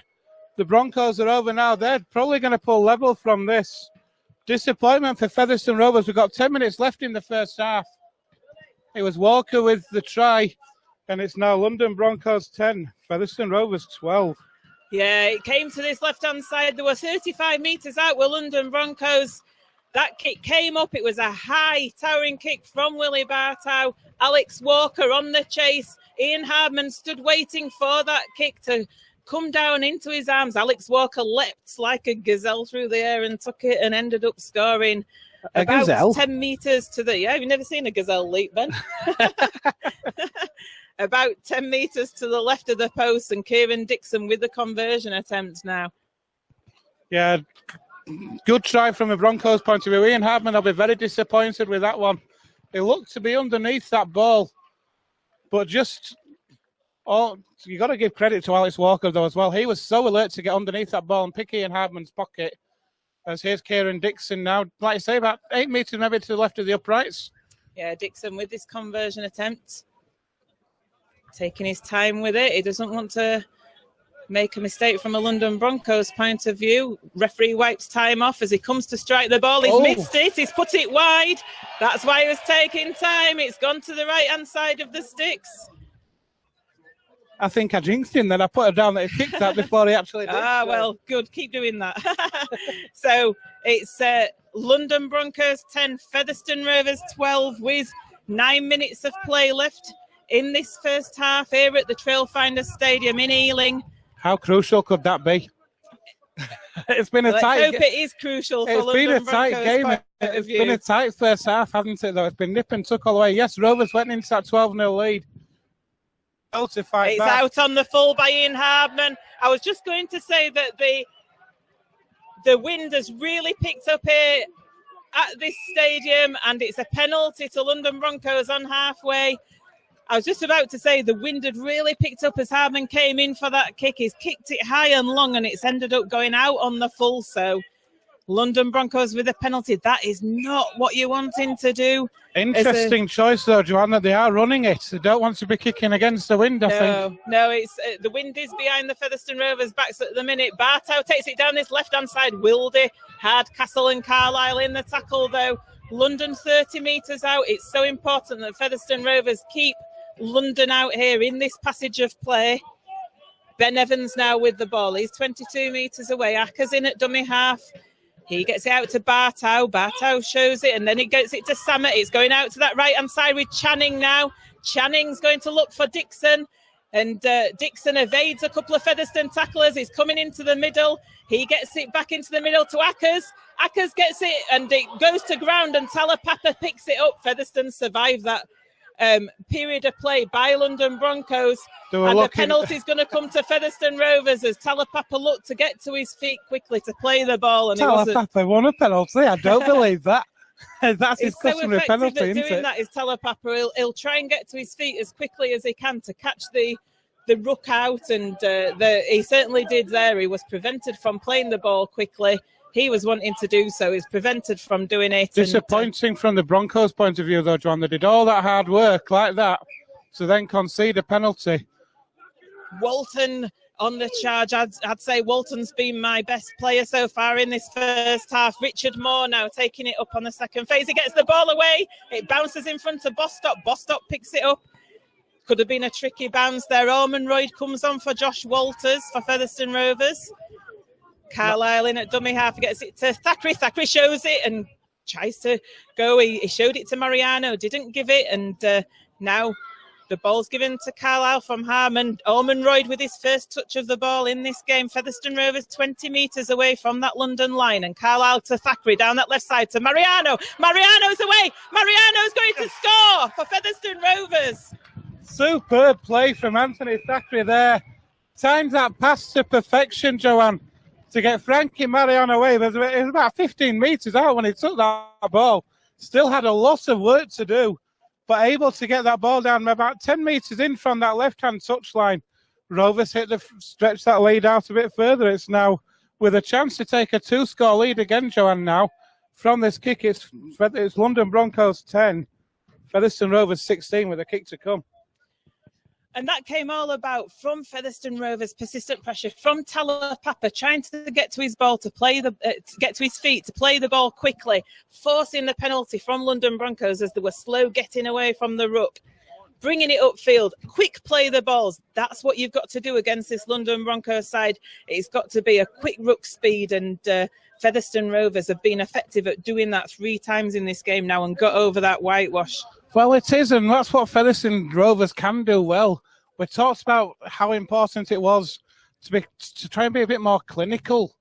The Broncos are over now. They're probably going to pull level from this. Disappointment for Featherstone Rovers. We've got 10 minutes left in the first half. It was Walker with the try, and it's now London Broncos 10, Featherstone Rovers 12. Yeah, it came to this left-hand side. There were 35 metres out with London Broncos. That kick came up. It was a high, towering kick from Willie Bartow. Alex Walker on the chase. Ian Hardman stood waiting for that kick to come down into his arms. Alex Walker leapt like a gazelle through the air and took it and ended up scoring about 10 metres to the... Yeah, you've never seen a gazelle leap, Ben. About 10 metres to the left of the post, and Kieran Dixon with the conversion attempt now. Yeah, good try from the Broncos' point of view. Ian Hardman will be very disappointed with that one. He looked to be underneath that ball, but just... Oh, you got to give credit to Alex Walker, though, as well. He was so alert to get underneath that ball and pick Ian Hardman's pocket. As here's Kieran Dixon now, like I say, about 8 metres maybe to the left of the uprights. Yeah, Dixon with this conversion attempt. Taking his time with it. He doesn't want to make a mistake from a London Broncos point of view. Referee wipes time off as he comes to strike the ball. He's missed it. He's put it wide. That's why he was taking time. It's gone to the right-hand side of the sticks. I think I jinxed him then. I put her down that he kicked that before he actually did. Well, good. Keep doing that. So it's London Broncos 10, Featherstone Rovers 12 with 9 minutes of play left in this first half here at the Trailfinders Stadium in Ealing. How crucial could that be? It's been a tight... Let's hope it is crucial for London Broncos. It's been a tight first half, hasn't it, though? It's been nip and tuck all the way. Yes, Rovers went into that 12-0 lead. It's out on the full by Ian Hardman. I was just going to say that the wind has really picked up here at this stadium, and it's a penalty to London Broncos on halfway. I was just about to say the wind had really picked up as Hardman came in for that kick. He's kicked it high and long, and it's ended up going out on the full. So London Broncos with a penalty. That is not what you're wanting to do. Interesting choice, though, Joanna. They are running it. They don't want to be kicking against the wind, I think. No, it's the wind is behind the Featherstone Rovers' backs at the minute. Bartow takes it down this left-hand side. Wilde, Hardcastle and Carlisle in the tackle, though. London 30 metres out. It's so important that Featherstone Rovers keep London out here in this passage of play. Ben Evans now with the ball. He's 22 metres away. Ackers in at dummy half. He gets it out to Bartow. Bartow shows it, and then it gets it to Samet. It's going out to that right-hand side with Channing now. Channing's going to look for Dixon, and Dixon evades a couple of Featherstone tacklers. He's coming into the middle. He gets it back into the middle to Ackers. Ackers gets it, and it goes to ground, and Talapapa picks it up. Featherstone survived that period of play by London Broncos, and the penalty's going to come to Featherstone Rovers as Talapapa looked to get to his feet quickly to play the ball, and Talapapa won a penalty. I don't believe that. That's his customary penalty, isn't it? That is Talapapa. He'll try and get to his feet as quickly as he can to catch the ruck out, and he certainly did there. He was prevented from playing the ball quickly. He was wanting to do so. He's prevented from doing it. Disappointing from the Broncos' point of view, though, John. They did all that hard work like that to then concede a penalty. Walton on the charge. I'd say Walton's been my best player so far in this first half. Richard Moore now taking it up on the second phase. He gets the ball away. It bounces in front of Bostock. Bostock picks it up. Could have been a tricky bounce there. Ormonroyd comes on for Josh Walters for Featherstone Rovers. Carlisle in at dummy half, gets it to Thackeray. Thackeray shows it and tries to go. He showed it to Mariano, didn't give it, and now the ball's given to Carlisle from Harmon. Ormonroyd with his first touch of the ball in this game. Featherstone Rovers 20 metres away from that London line, and Carlisle to Thackeray down that left side to Mariano. Mariano's away. Mariano's going to score for Featherstone Rovers. Superb play from Anthony Thackeray there. Times that pass to perfection, Joanne, to get Frankie Mariano away. It was about 15 metres out when he took that ball. Still had a lot of work to do, but able to get that ball down about 10 metres in from that left-hand touchline. Rovers stretch that lead out a bit further. It's now with a chance to take a 2-score lead again, Joanne, now. From this kick, it's London Broncos 10, Featherstone Rovers 16 with a kick to come. And that came all about from Featherstone Rovers' persistent pressure from Talapapa, trying to get to his ball, to get to his feet, to play the ball quickly, forcing the penalty from London Broncos as they were slow getting away from the ruck, bringing it upfield, quick play the balls. That's what you've got to do against this London Broncos side. It's got to be a quick ruck speed, and Featherstone Rovers have been effective at doing that 3 times in this game now and got over that whitewash. Well, it is, and that's what Featherstone Rovers can do well. We talked about how important it was to try and be a bit more clinical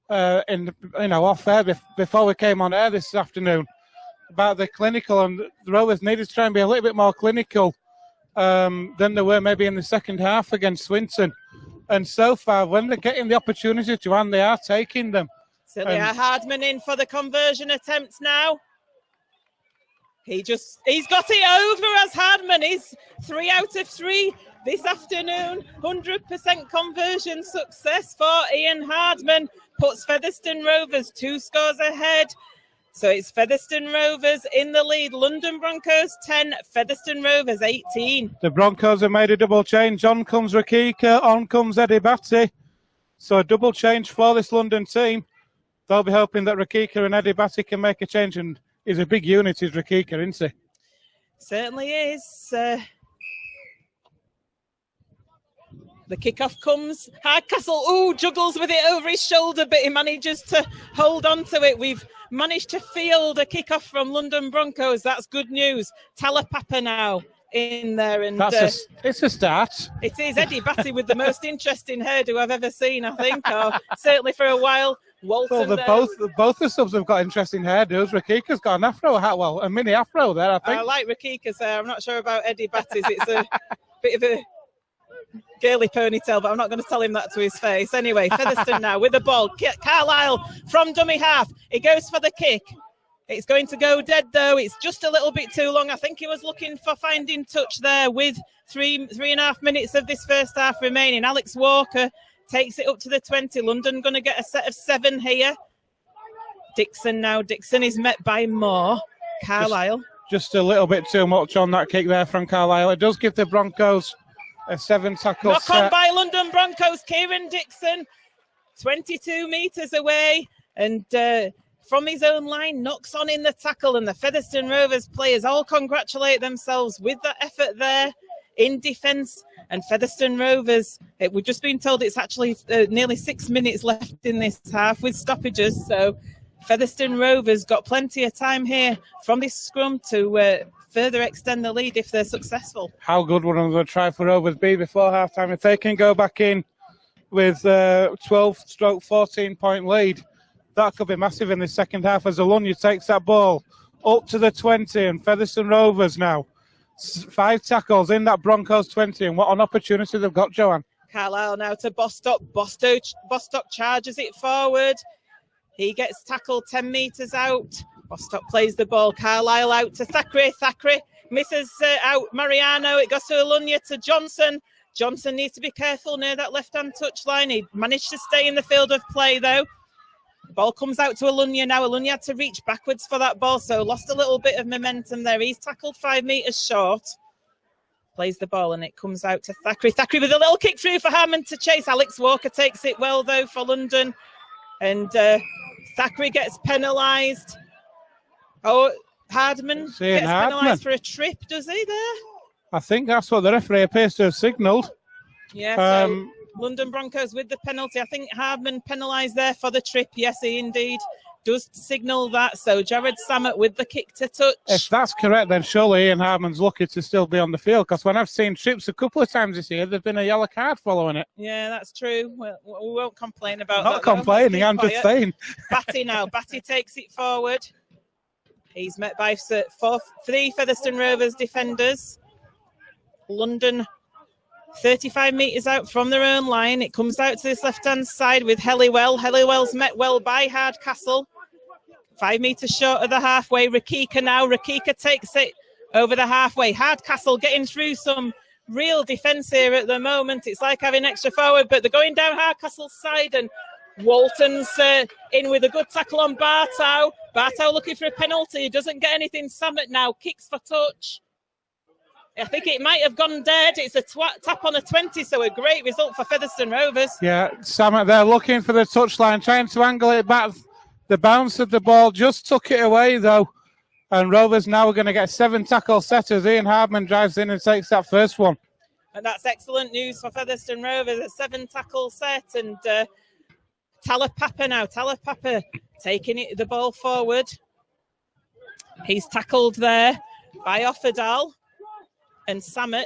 off air before we came on air this afternoon, about the clinical, and the Rovers needed to try and be a little bit more clinical than they were maybe in the second half against Swinton. And so far, when they're getting the opportunity, Joanne, they are taking them. Certainly are. Hardman in for the conversion attempts now. He's got it over as Hardman is 3 out of 3 this afternoon. 100% conversion success for Ian Hardman. Puts Featherstone Rovers 2 scores ahead. So it's Featherstone Rovers in the lead. London Broncos 10, Featherstone Rovers 18. The Broncos have made a double change. On comes Rakika, on comes Eddie Batty. So a double change for this London team. They'll be hoping that Rakika and Eddie Batty can make a change, and he's a big unit, is Rakika, isn't he? Certainly is. The kickoff comes. Hardcastle, juggles with it over his shoulder, but he manages to hold on to it. We've managed to field a kickoff from London Broncos. That's good news. Talapapa now in there. And it's a start. It is. Eddie Batty with the most interesting hairdo I've ever seen, I think, or certainly for a while. Walton, well, both the subs have got interesting hairdos. Rakika's got an afro hat, a mini afro there, I think. I like Rakika's hair. I'm not sure about Eddie Batty's. It's a bit of a girly ponytail, but I'm not going to tell him that to his face. Anyway, Featherstone now with the ball. Carlisle from dummy half. He goes for the kick. It's going to go dead, though. It's just a little bit too long. I think he was looking for finding touch there with 3.5 minutes of this first half remaining. Alex Walker takes it up to the 20. London going to get a set of 7 here. Dixon now. Dixon is met by Moore. Carlisle. Just a little bit too much on that kick there from Carlisle. It does give the Broncos a 7-tackle knock on by London Broncos. Kieran Dixon, 22 metres away, and from his own line, knocks on in the tackle, and the Featherstone Rovers players all congratulate themselves with that effort there in defence. And Featherstone Rovers, we've just been told it's actually nearly 6 minutes left in this half with stoppages, so Featherstone Rovers got plenty of time here from this scrum to further extend the lead if they're successful. How good would another try for Rovers be before half-time? If they can go back in with 12-14-point lead, that could be massive in the second half as Alunja takes that ball up to the 20, and Featherstone Rovers now 5 tackles in that Broncos 20, and what an opportunity they've got, Joanne. Carlisle now to Bostock. Bostock charges it forward. He gets tackled 10 metres out. Bostock plays the ball. Carlisle out to Thackeray. Thackeray misses out Mariano. It goes to Alunja to Johnson. Johnson needs to be careful near that left-hand touchline. He managed to stay in the field of play, though. The ball comes out to Alunja now. Alunja had to reach backwards for that ball, so lost a little bit of momentum there. He's tackled 5 metres short. Plays the ball, and it comes out to Thackeray. Thackeray with a little kick through for Hammond to chase. Alex Walker takes it well, though, for London. And Thackeray gets penalised. Oh, Hardman gets penalised for a trip, does he there? I think that's what the referee appears to have signalled. Yeah, so London Broncos with the penalty. I think Hardman penalised there for the trip. Yes, he indeed does signal that. So Jared Samet with the kick to touch. If that's correct, then surely Ian Hardman's lucky to still be on the field, because when I've seen trips a couple of times this year, there's been a yellow card following it. Yeah, that's true. We won't complain about that. Not complaining, I'm just saying. Batty now. Batty takes it forward. He's met by 3 Featherstone Rovers defenders. London 35 metres out from their own line. It comes out to this left-hand side with Helliwell. Helliwell's met well by Hardcastle. 5 metres short of the halfway. Rakika now. Rakika takes it over the halfway. Hardcastle getting through some real defence here at the moment. It's like having extra forward, but they're going down Hardcastle's side, and Walton's in with a good tackle on Bartow. Bartow looking for a penalty. He doesn't get anything. Samet now kicks for touch. I think it might have gone dead. It's a tap on a 20, so a great result for Featherstone Rovers. Yeah, Samet there looking for the touchline, trying to angle it back. The bounce of the ball just took it away, though. And Rovers now are going to get 7 tackle setters. Ian Hardman drives in and takes that first one. And that's excellent news for Featherstone Rovers. A 7 tackle set. And Talapapa now. Talapapa taking the ball forward. He's tackled there by Offerdal. And Samet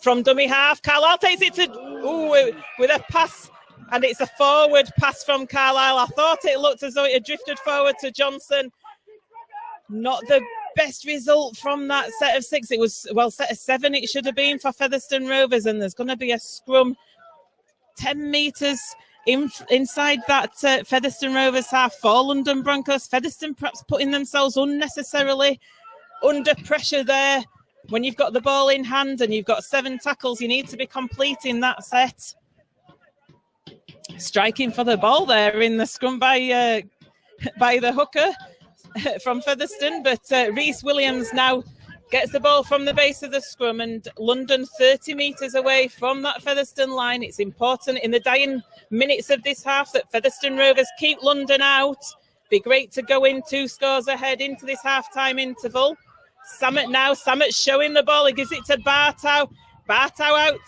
from dummy half. Carlisle takes it to with a pass, and it's a forward pass from Carlisle. I thought it looked as though it had drifted forward to Johnson. Not the best result from that set of 6. It was, well, set of 7 it should have been for Featherstone Rovers, and there's going to be a scrum 10 metres inside that Featherstone Rovers half for London Broncos. Featherstone perhaps putting themselves unnecessarily under pressure there. When you've got the ball in hand and you've got 7 tackles, you need to be completing that set. Striking for the ball there in the scrum by the hooker from Featherstone. But Rhys Williams now gets the ball from the base of the scrum, and London 30 metres away from that Featherstone line. It's important in the dying minutes of this half that Featherstone Rovers keep London out. Be great to go in 2 scores ahead into this half-time interval. Samet now. Samet showing the ball. He gives it to Bartow. Bartow out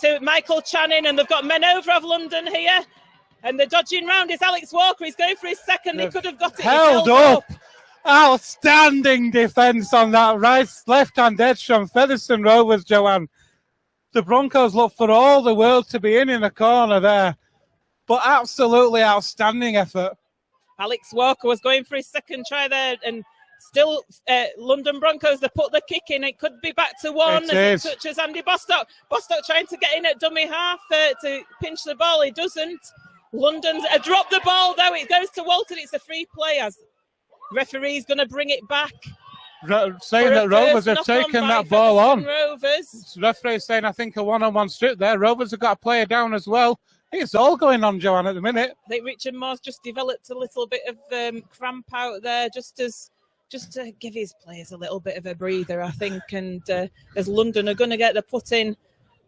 to Michael Channing, and they've got men over of London here. And the dodging round is Alex Walker. He's going for his second. He could have got it. Held up. Outstanding defence on that left-hand edge from Featherstone Rovers, Joanne. The Broncos look for all the world to be in a corner there. But absolutely outstanding effort. Alex Walker was going for his second try there, and still, London Broncos, they put the kick in. It could be back to 1 as it touches Andy Bostock. Bostock trying to get in at dummy half to pinch the ball. He doesn't. London's dropped the ball, though. It goes to Walton. It's a free play as referee's going to bring it back. Saying that Rovers have taken that ball on. Rovers. Referee saying, I think, a one-on-one strip there. Rovers have got a player down as well. It's all going on, Joanne, at the minute. I think Richard Moore's just developed a little bit of cramp out there, just to give his players a little bit of a breather, I think. And as London are going to get the put in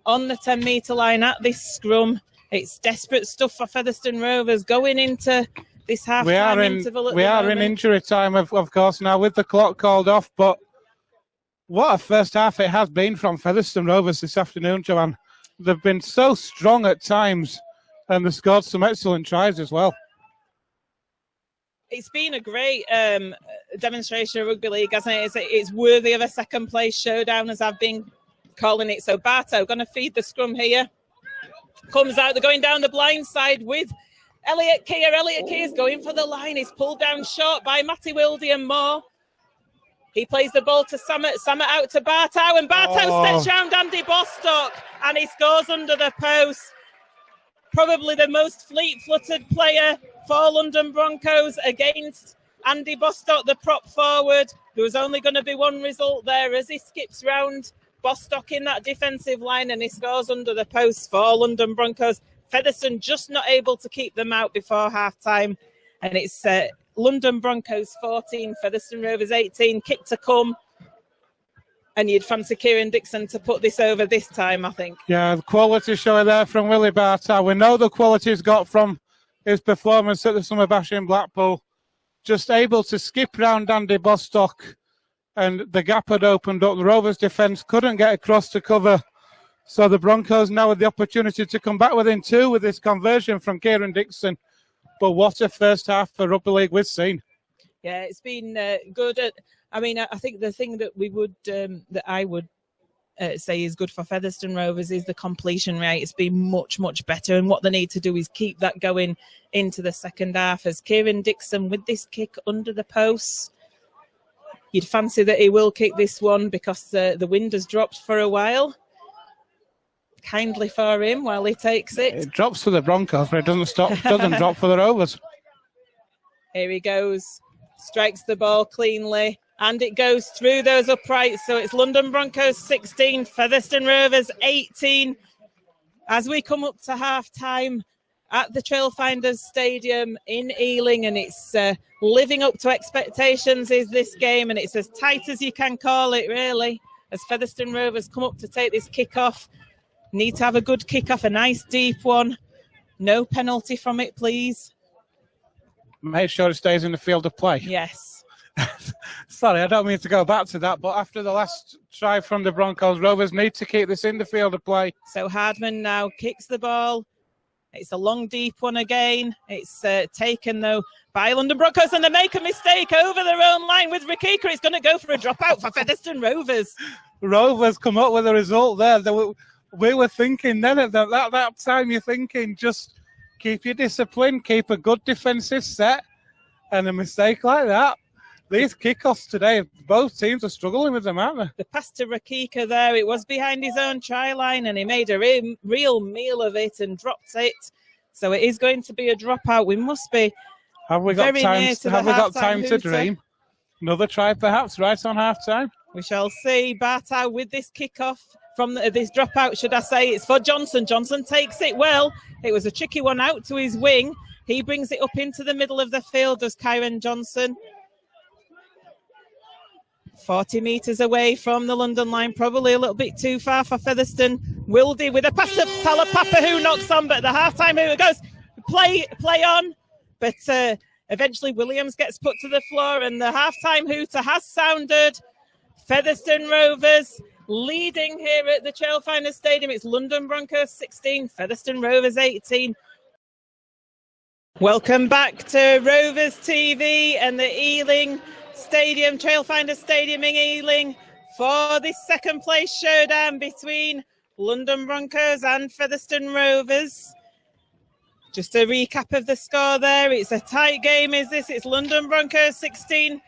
on the 10-metre line at this scrum, it's desperate stuff for Featherstone Rovers going into this half-time interval. We are in injury time, of course, now with the clock called off. But what a first half it has been from Featherstone Rovers this afternoon, Joanne. They've been so strong at times, and they've scored some excellent tries as well. It's been a great demonstration of rugby league, hasn't it? It's worthy of a second-place showdown, as I've been calling it. So Bartow going to feed the scrum here. Comes out, they're going down the blind side with Elliot Keir. Elliot Keir's going for the line. He's pulled down short by Matty Wildy and Moore. He plays the ball to Samet. Samet out to Bartow, and Bartow steps round Andy Bostock, and he scores under the post. Probably the most fleet-footed player for London Broncos against Andy Bostock, the prop forward. There was only going to be one result there as he skips round Bostock in that defensive line, and he scores under the post for London Broncos. Featherstone just not able to keep them out before half-time. And it's London Broncos 14, Featherstone Rovers 18, kick to come. And you'd fancy Kieran Dixon to put this over this time, I think. Yeah, the quality showing there from Willie Bartow. We know the quality he's got from his performance at the Summer Bash in Blackpool. Just able to skip round Andy Bostock and the gap had opened up. The Rovers defence couldn't get across to cover. So the Broncos now had the opportunity to come back within 2 with this conversion from Kieran Dixon. But what a first half for Rugby League we've seen. Yeah, it's been good. I mean, I think the thing that we would, that I would say is good for Featherstone Rovers is the completion rate. It's been much, much better. And what they need to do is keep that going into the second half. As Kieran Dixon with this kick under the post, you'd fancy that he will kick this one because the wind has dropped for a while. Kindly for him while he takes it. It drops for the Broncos, but it doesn't drop for the Rovers. Here he goes, strikes the ball cleanly, and it goes through those uprights. So it's London Broncos 16, Featherstone Rovers 18. As we come up to half-time at the Trailfinders Stadium in Ealing, and it's living up to expectations is this game, and it's as tight as you can call it, really, as Featherstone Rovers come up to take this kick-off. Need to have a good kick-off, a nice deep one. No penalty from it, please. Make sure it stays in the field of play. Yes. Sorry, I don't mean to go back to that, but after the last try from the Broncos, Rovers need to keep this in the field of play. So Hardman now kicks the ball. It's a long, deep one again. It's taken, though, by London Broncos, and they make a mistake over their own line with Rakika. It's going to go for a dropout for Featherstone Rovers. Rovers come up with a result there. We were thinking then at that time, you're thinking just keep your discipline, keep a good defensive set, and a mistake like that. These kickoffs today, both teams are struggling with them, aren't they? The pass to Rakika there, it was behind his own try line, and he made a real meal of it and dropped it. So it is going to be a dropout. We must be Have we got time to dream? Another try perhaps right on half-time? We shall see. Bartow with this kickoff from this dropout, should I say. It's for Johnson. Johnson takes it well. It was a tricky one out to his wing. He brings it up into the middle of the field, does Kyron Johnson. 40 metres away from the London line, probably a little bit too far for Featherstone. Wildy with a pass to Talapapa, who knocks on, but the half-time who goes, play on. But eventually Williams gets put to the floor, and the half-time hooter has sounded. Featherstone Rovers leading here at the Trailfinders Stadium. It's London Broncos 16, Featherstone Rovers 18. Welcome back to Rovers TV and the Ealing Stadium, Trailfinders Stadium in Ealing, for this second place showdown between London Broncos and Featherstone Rovers. Just a recap of the score there. It's a tight game, is this? It's London Broncos 16,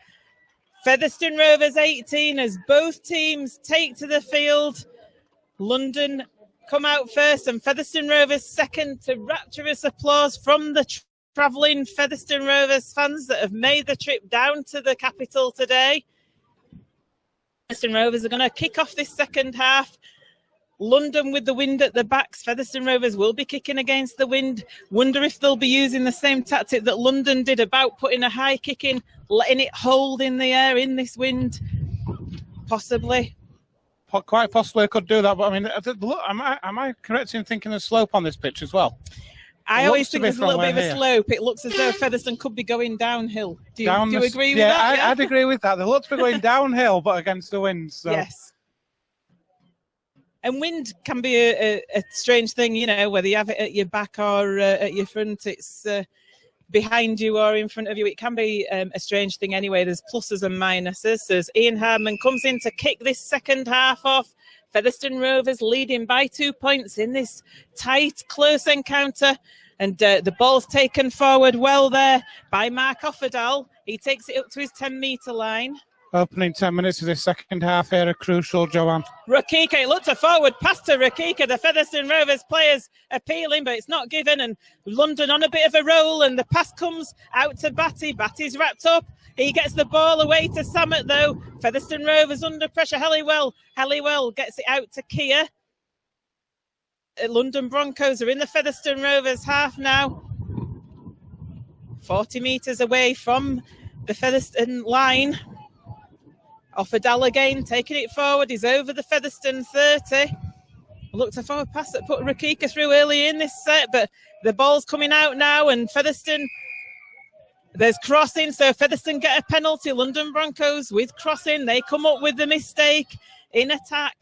Featherstone Rovers 18, as both teams take to the field. London come out first and Featherstone Rovers second, to rapturous applause from the travelling Featherstone Rovers fans that have made the trip down to the capital today. Featherstone Rovers are going to kick off this second half. London with the wind at the backs. Featherstone Rovers will be kicking against the wind. Wonder if they'll be using the same tactic that London did about putting a high kick in, letting it hold in the air in this wind. Possibly. Quite possibly could do that, but I mean, look, am I correct in thinking the slope on this pitch as well? I always think there's a little bit of a slope. It looks as though Featherstone could be going downhill. Do you agree with that? Yeah, I'd agree with that. They look to be going downhill, but against the wind. So. Yes. And wind can be a strange thing, you know, whether you have it at your back or at your front. It's behind you or in front of you. It can be a strange thing anyway. There's pluses and minuses. So as Ian Hardman comes in to kick this second half off, Featherstone Rovers leading by 2 points in this tight, close encounter. And the ball's taken forward well there by Mark Offerdal. He takes it up to his 10-metre line. Opening 10 minutes of the second half here are crucial, Joanne. Rakika, it looked a forward pass to Rakika. The Featherstone Rovers players appealing, but it's not given. And London on a bit of a roll, and the pass comes out to Batty. Batty's wrapped up. He gets the ball away to Samet, though. Featherstone Rovers under pressure. Halliwell gets it out to Kia. London Broncos are in the Featherstone Rovers half now. 40 metres away from the Featherstone line. Offerdal again, taking it forward. He's over the Featherstone 30. Looked a forward pass that put Rakika through early in this set, but the ball's coming out now, and Featherstone There's crossing, so Featherstone get a penalty. London Broncos with crossing. They come up with the mistake in attack.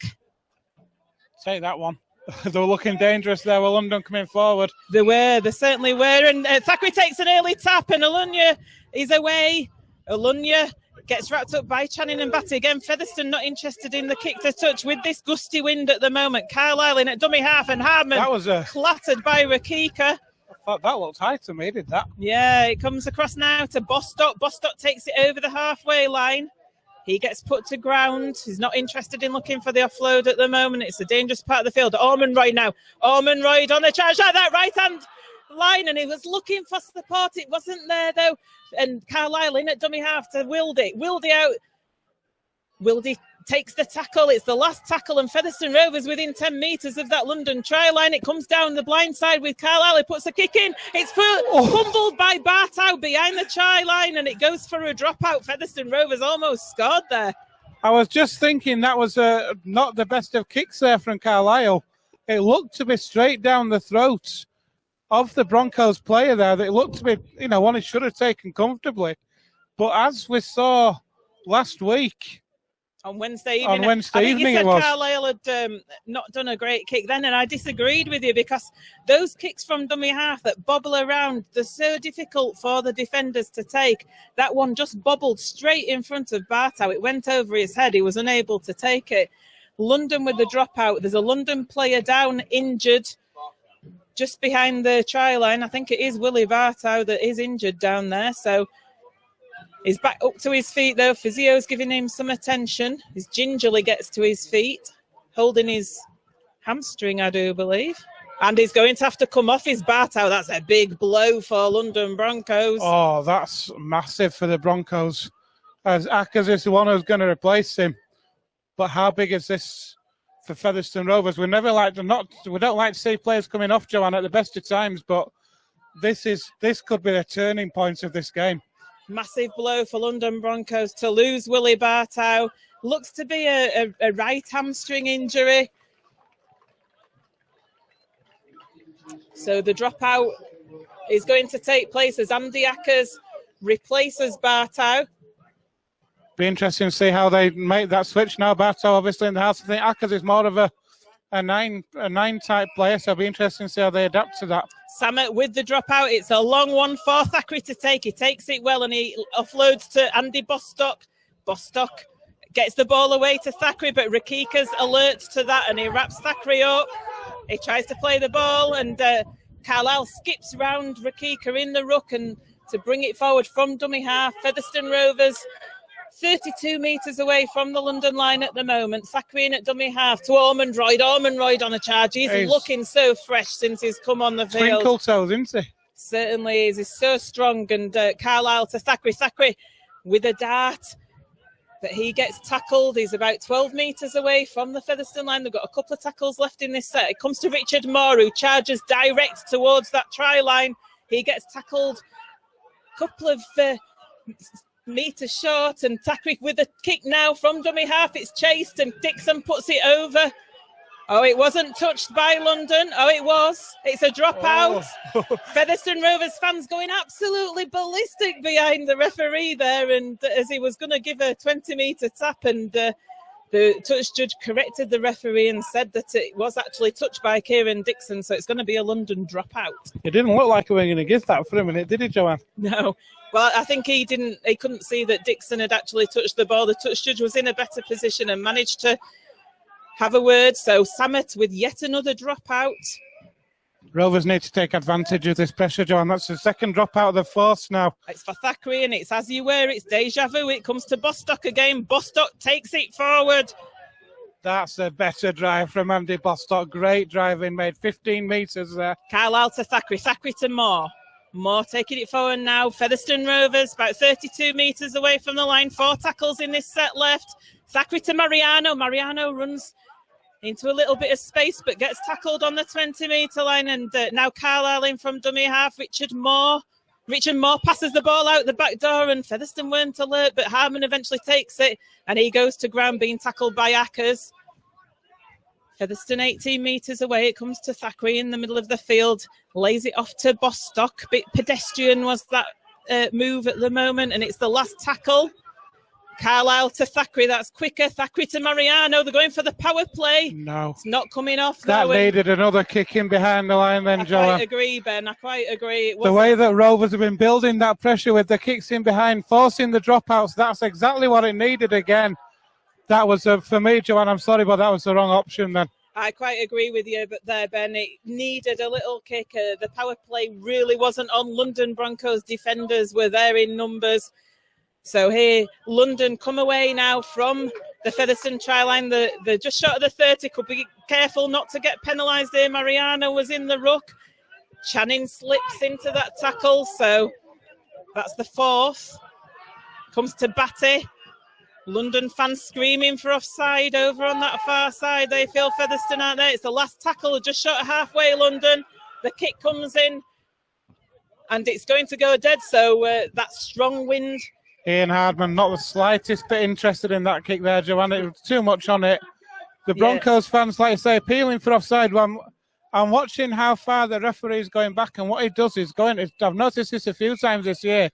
Take that one. They were looking dangerous there with London coming forward. They certainly were. And Thackeray takes an early tap, and Alunya is away. Alunya gets wrapped up by Channing and Batty. Again, Featherstone not interested in the kick to touch with this gusty wind at the moment. Carlisle in at dummy half, and Hardman clattered by Rakika. I thought that looked high to me, did that? Yeah, it comes across now to Bostock. Bostock takes it over the halfway line. He gets put to ground. He's not interested in looking for the offload at the moment. It's a dangerous part of the field. Ormonroyd now. Ormonroyd on the charge like that right-hand line, and he was looking for support. It wasn't there, though. And Carlisle in at dummy half to Wildy. Wildy out. Wildy takes the tackle. It's the last tackle, and Featherstone Rovers within 10 metres of that London try line. It comes down the blind side with Carlisle. He puts a kick in. It's fumbled by Bartow behind the try line, and it goes for a dropout. Featherstone Rovers almost scored there. I was just thinking that was not the best of kicks there from Carlisle. It looked to be straight down the throat of the Broncos player there. That it looked to be, one he should have taken comfortably. But as we saw last week, on Wednesday evening. I think you said Carlisle had not done a great kick then, and I disagreed with you because those kicks from dummy half that bobble around, they're so difficult for the defenders to take. That one just bobbled straight in front of Bartow. It went over his head. He was unable to take it. London with the dropout. There's a London player down injured just behind the try line. I think it is Willie Bartow that is injured down there. So he's back up to his feet, though. Physio's giving him some attention. He gingerly gets to his feet, holding his hamstring, I do believe. And he's going to have to come off his Bartow. That's a big blow for London Broncos. Oh, that's massive for the Broncos, as Ackers is the one who's going to replace him. But how big is this for Featherstone Rovers? We don't like to see players coming off, Joanne, at the best of times, but this could be the turning point of this game. Massive blow for London Broncos to lose Willie Bartow. Looks to be a right hamstring injury. So the dropout is going to take place as Andy Ackers replaces Bartow. Be interesting to see how they make that switch now. Bartow obviously in the house. I think Ackers is more of a nine type player, so it'll be interesting to see how they adapt to that. Samet with the dropout. It's a long one for Thackeray to take. He takes it well and he offloads to Andy Bostock. Bostock gets the ball away to Thackeray, but Rakika's alert to that and he wraps Thackeray up. He tries to play the ball and Carlisle skips round Rakika in the ruck and to bring it forward from dummy half. Featherstone Rovers 32 metres away from the London line at the moment. Thackeray in at dummy half to Ormonroyd. Ormonroyd on a charge. He's looking so fresh since he's come on the field. Twinkle toes, isn't he? Certainly is. He's so strong. And Carlisle to Thackeray. Thackeray with a dart. But he gets tackled. He's about 12 metres away from the Featherstone line. They've got a couple of tackles left in this set. It comes to Richard Moore, who charges direct towards that try line. He gets tackled a couple of metres short, and Thackeray with a kick now from dummy half. It's chased and Dixon puts it over. Oh, it wasn't touched by London. Oh, it was. It's a dropout. Featherstone Rovers fans going absolutely ballistic behind the referee there, and as he was going to give a 20-metre tap, and the touch judge corrected the referee and said that it was actually touched by Kieran Dixon, so it's going to be a London dropout. It didn't look like we were going to give that for a minute, did it, Joanne? No. Well, I think he couldn't see that Dixon had actually touched the ball. The touch judge was in a better position and managed to have a word. So Samet with yet another dropout. Rovers need to take advantage of this pressure, John. That's the second dropout of the force now. It's for Thackeray and it's as you were. It's deja vu. It comes to Bostock again. Bostock takes it forward. That's a better drive from Andy Bostock. Great driving, made 15 metres there. Carlisle to Thackeray. Thackeray to Moore. Moore taking it forward now. Featherstone Rovers about 32 metres away from the line. 4 tackles in this set left. Thackeray to Mariano. Mariano runs into a little bit of space but gets tackled on the 20-metre line. And now Carlisle in from dummy half. Richard Moore passes the ball out the back door and Featherstone weren't alert, but Harmon eventually takes it and he goes to ground being tackled by Ackers. Featherstone 18 metres away. It comes to Thackeray in the middle of the field. Lays it off to Bostock. Bit pedestrian was that move at the moment, and it's the last tackle. Carlisle to Thackeray, that's quicker. Thackeray to Mariano, they're going for the power play. No. It's not coming off. That needed another kick in behind the line then, Joanne. I quite agree, Ben, I quite agree. The way that Rovers have been building that pressure with the kicks in behind, forcing the dropouts, that's exactly what it needed again. That was, for me, Joanne, I'm sorry, but that was the wrong option then. I quite agree with you there, Ben. It needed a little kick. The power play really wasn't on. London Broncos defenders were there in numbers. So here, London come away now from the Featherstone try line. They're just short of the 30. Could be careful not to get penalised here. Mariano was in the ruck. Channing slips into that tackle. So that's the 4th. Comes to Batty. London fans screaming for offside over on that far side. They feel Featherstone out there. It's the last tackle, just short of halfway, London. The kick comes in and it's going to go dead. So that strong wind. Ian Hardman, not the slightest bit interested in that kick there, Joanna. It was too much on it. The Broncos fans, like I say, appealing for offside. I'm watching how far the referee is going back, and what he does is I've noticed this a few times this year.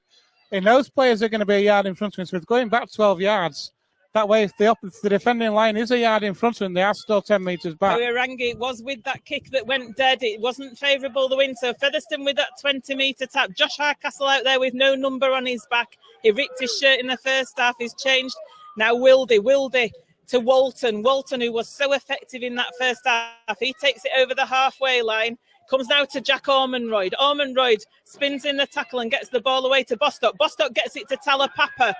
He knows players are going to be a yard in front of him, so he's going back 12 yards. That way, if the defending line is a yard in front of him, they are still 10 metres back. It was with that kick that went dead. It wasn't favourable, the wind. So Featherstone with that 20-metre tap. Josh Hardcastle out there with no number on his back. He ripped his shirt in the first half. He's changed. Now Wildy to Walton. Walton, who was so effective in that first half, he takes it over the halfway line. Comes now to Jack Ormonroyd. Ormonroyd spins in the tackle and gets the ball away to Bostock. Bostock gets it to Talapapa.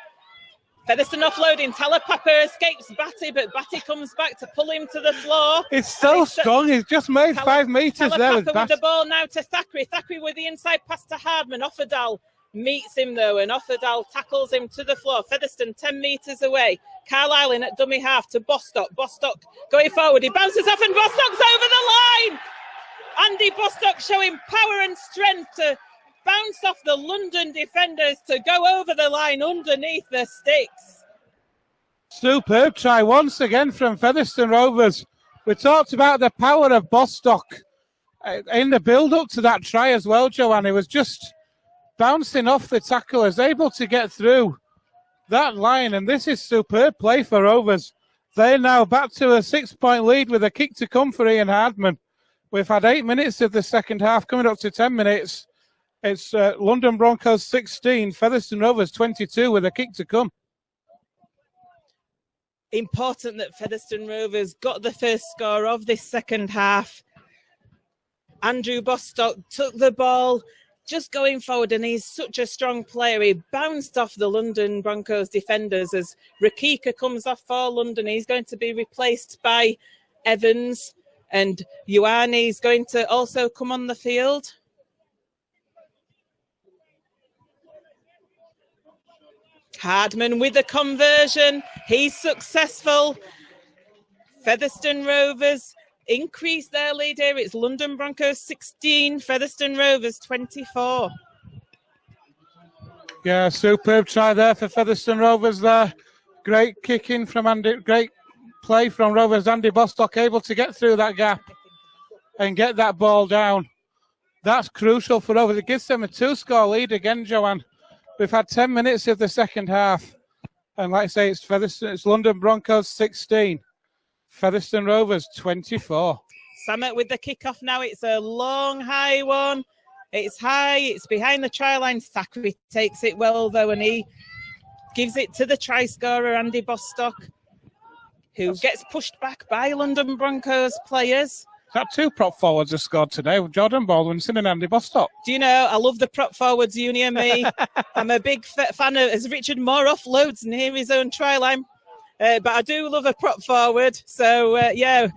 Featherstone offloading. Talapapa escapes Batty, but Batty comes back to pull him to the floor. It's so strong. He's just made 5 metres there with the ball now to Thackeray. Thackeray with the inside pass to Hardman. Offerdal meets him though, and Offerdal tackles him to the floor. Featherstone 10 metres away. Carlisle in at dummy half to Bostock. Bostock going forward. He bounces off and Bostock's over the line. Andy Bostock showing power and strength to bounce off the London defenders to go over the line underneath the sticks. Superb try once again from Featherstone Rovers. We talked about the power of Bostock in the build-up to that try as well, Joanne. He was just bouncing off the tacklers, able to get through that line, and this is superb play for Rovers. They're now back to a 6-point lead with a kick to come for Ian Hardman. We've had 8 minutes of the second half, coming up to 10 minutes. It's London Broncos 16, Featherstone Rovers 22 with a kick to come. Important that Featherstone Rovers got the first score of this second half. Andrew Bostock took the ball, just going forward, and he's such a strong player. He bounced off the London Broncos defenders as Rakika comes off for London. He's going to be replaced by Evans, and Ioane is going to also come on the field. Hardman with the conversion. He's successful. Featherstone Rovers increase their lead here. It's London Broncos 16, Featherstone Rovers 24. Yeah, superb try there for Featherstone Rovers there. Great kicking from Andy, great play from Rovers. Andy Bostock able to get through that gap and get that ball down. That's crucial for Rovers. It gives them a 2-score lead again, Joanne. We've had 10 minutes of the second half. And like I say, it's London Broncos 16. Featherstone Rovers 24. Samet with the kickoff now. It's a long, high one. It's high. It's behind the try line. Thackeray takes it well, though, and he gives it to the try scorer, Andy Bostock, who gets pushed back by London Broncos players. That 2 prop forwards have scored today, Jordan Baldwinson and Andy Bostock. Do you know, I love the prop forwards union, me. I'm a big fan of, as Richard Moore offloads near his own try line. But I do love a prop forward. So, yeah,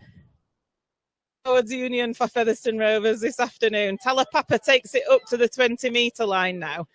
forwards union for Featherstone Rovers this afternoon. Talapapa takes it up to the 20-metre line now.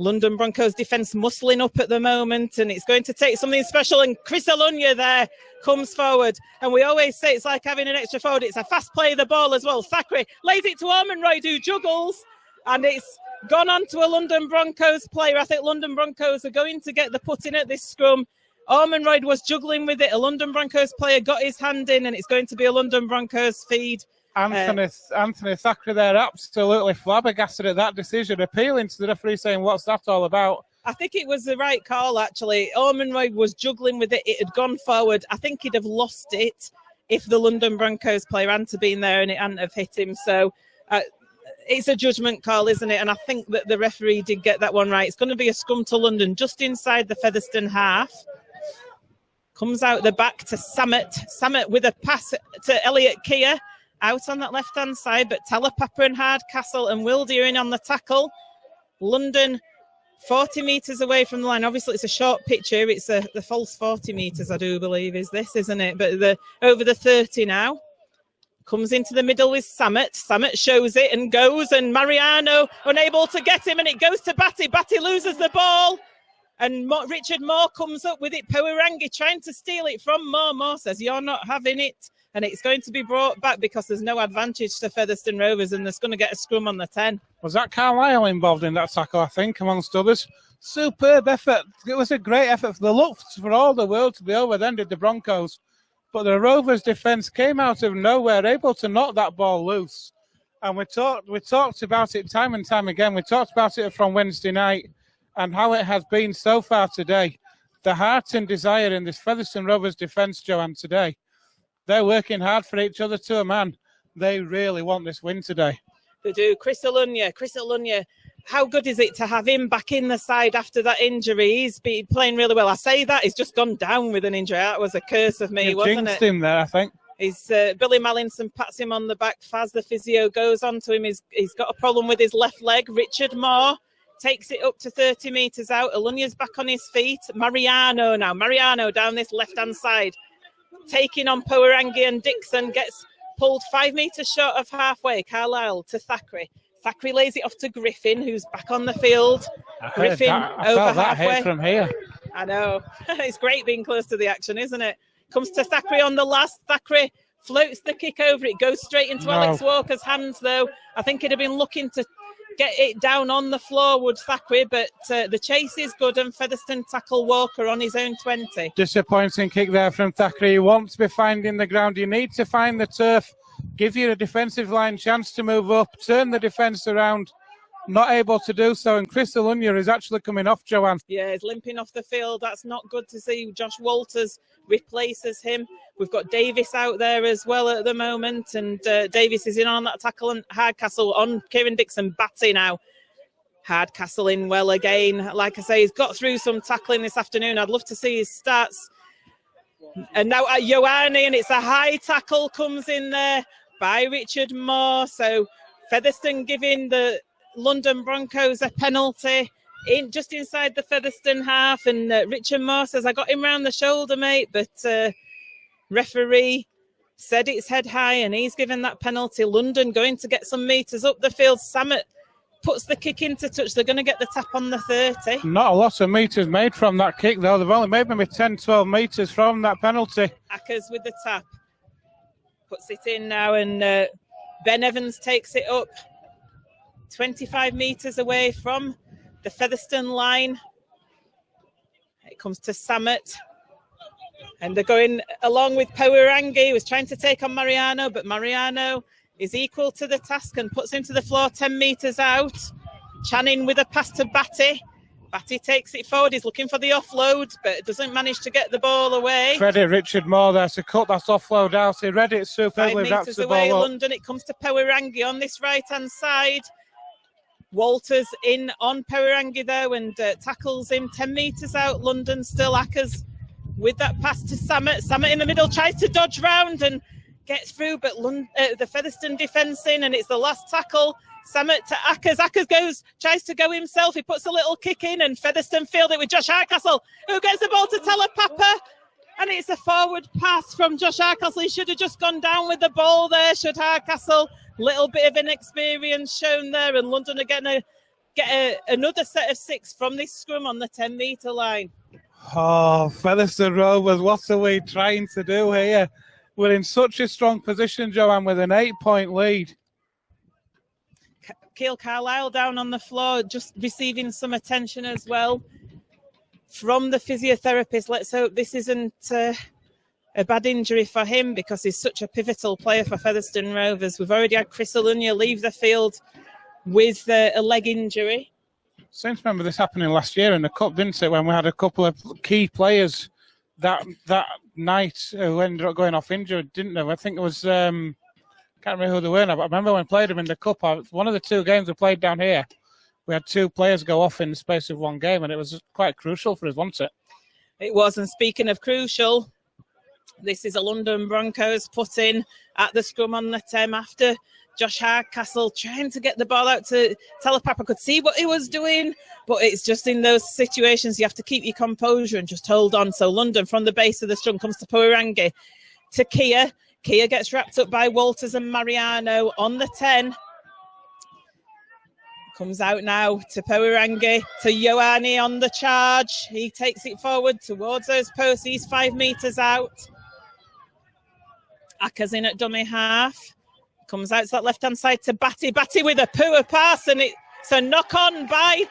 London Broncos defence muscling up at the moment, and it's going to take something special. And Chris Alunya there comes forward. And we always say it's like having an extra forward. It's a fast play of the ball as well. Thackeray lays it to Ormonroyd, who juggles, and it's gone on to a London Broncos player. I think London Broncos are going to get the put in at this scrum. Ormonroyd was juggling with it. A London Broncos player got his hand in, and it's going to be a London Broncos feed. Anthony Thackeray there absolutely flabbergasted at that decision, appealing to the referee, saying, "What's that all about?" I think it was the right call, actually. Ormonroyd was juggling with it. It had gone forward. I think he'd have lost it if the London Broncos player hadn't been there and it hadn't have hit him. So it's a judgment call, isn't it? And I think that the referee did get that one right. It's going to be a scrum to London, just inside the Featherstone half. Comes out the back to Samet. Samet with a pass to Elliot Keir. Out on that left-hand side, but Talapapa and Hardcastle and Wildy are in on the tackle. London 40 metres away from the line. Obviously, it's a short pitch here. It's the false 40 metres, I do believe, is this, isn't it? But over the 30 now. Comes into the middle with Samet. Samet shows it and goes, and Mariano unable to get him, and it goes to Batty. Batty loses the ball, and Richard Moore comes up with it. Powerangi trying to steal it from Moore. Moore says, "You're not having it." And it's going to be brought back because there's no advantage to Featherstone Rovers, and there's going to get a scrum on the 10. Was that Carlisle involved in that tackle, I think, amongst others? Superb effort. It was a great effort. They looked for all the world to be over, then did the Broncos. But the Rovers' defence came out of nowhere, able to knock that ball loose. And we talked about it time and time again. We talked about it from Wednesday night and how it has been so far today. The heart and desire in this Featherstone Rovers defence, Joanne, today. They're working hard for each other to a man. They really want this win today. They do. Chris Alunya, how good is it to have him back in the side after that injury? He's been playing really well. I say that, he's just gone down with an injury. That was a curse of me, wasn't it? Jinxed him there, I think. He's Billy Mallinson pats him on the back. Faz, the physio, goes on to him. He's got a problem with his left leg. Richard Moore takes it up to 30 metres out. Alunya's back on his feet. Mariano now. Mariano down this left-hand side. Taking on Powerangi, and Dixon gets pulled 5 metres short of halfway. Carlisle to Thackeray. Thackeray lays it off to Griffin, who's back on the field. Griffin over halfway. Hit from here. I know. It's great being close to the action, isn't it? Comes to Thackeray on the last. Thackeray floats the kick over. It goes straight into Alex Walker's hands, though. I think he'd have been looking to get it down on the floor, would Thackeray, but the chase is good, and Featherstone tackle Walker on his own 20. Disappointing kick there from Thackeray. You want to be finding the ground. You need to find the turf. Give you a defensive line chance to move up. Turn the defence around. Not able to do so. And Chris Alunya is actually coming off, Joanne. Yeah, he's limping off the field. That's not good to see. Josh Walters replaces him. We've got Davis out there as well at the moment. And Davis is in on that tackle, and Hardcastle on Kieran Dixon. Batty now. Hardcastle in well again. Like I say, he's got through some tackling this afternoon. I'd love to see his stats. And now at Ioane, and it's a high tackle comes in there by Richard Moore. So Featherstone giving the London Broncos a penalty just inside the Featherstone half, and Richard Moore says, "I got him round the shoulder, mate," but referee said it's head high, and he's given that penalty. London going to get some metres up the field. Samet puts the kick into touch. They're going to get the tap on the 30. Not a lot of metres made from that kick, though. They've only made maybe 10, 12 metres from that penalty. Ackers with the tap. Puts it in now, and Ben Evans takes it up. 25 metres away from the Featherstone line. It comes to Samet. And they're going along with Powerangi, who was trying to take on Mariano, but Mariano is equal to the task and puts him to the floor 10 metres out. Channing with a pass to Batty. Batty takes it forward. He's looking for the offload, but doesn't manage to get the ball away. Credit Richard Moore there to cut that offload out. He read it superbly. 5 metres away, London. It comes to Powerangi on this right-hand side. Walters in on Powerangi there and tackles him 10 metres out. London still. Ackers with that pass to Samet. Samet in the middle tries to dodge round and gets through, but the Featherstone defence in, and it's the last tackle. Samet to Ackers. Ackers tries to go himself. He puts a little kick in, and Featherstone field it with Josh Hardcastle, who gets the ball to Talapapa. And it's a forward pass from Josh Hardcastle. He should have just gone down with the ball there, should Hardcastle. Little bit of inexperience shown there, and London are going to get another set of 6 from this scrum on the 10-metre line. Oh, Featherstone Rovers, what are we trying to do here? We're in such a strong position, Joanne, with an 8-point lead. Keil Carlisle down on the floor, just receiving some attention as well from the physiotherapist. Let's hope this isn't a bad injury for him because he's such a pivotal player for Featherstone Rovers. We've already had Chris Alunya leave the field with a leg injury. Seems to remember this happening last year in the Cup, didn't it, when we had a couple of key players that night who ended up going off injured, didn't they? I think it was, can't remember who they were now, but I remember when we played them in the Cup, one of the 2 games we played down here, we had 2 players go off in the space of 1 game, and it was quite crucial for us, wasn't it? It was, and speaking of crucial, this is a London Broncos put in at the scrum on the 10 after Josh Hardcastle trying to get the ball out to Telepapa. Could see what he was doing, but it's just in those situations you have to keep your composure and just hold on. So London from the base of the scrum comes to Poerangi, to Kia. Kia gets wrapped up by Walters and Mariano on the 10. Comes out now to Poerangi, to Ioane on the charge. He takes it forward towards those posts. He's 5 metres out. Akers in at dummy half. Comes out to that left-hand side to Batty. Batty with a poor pass, and it's a knock-on by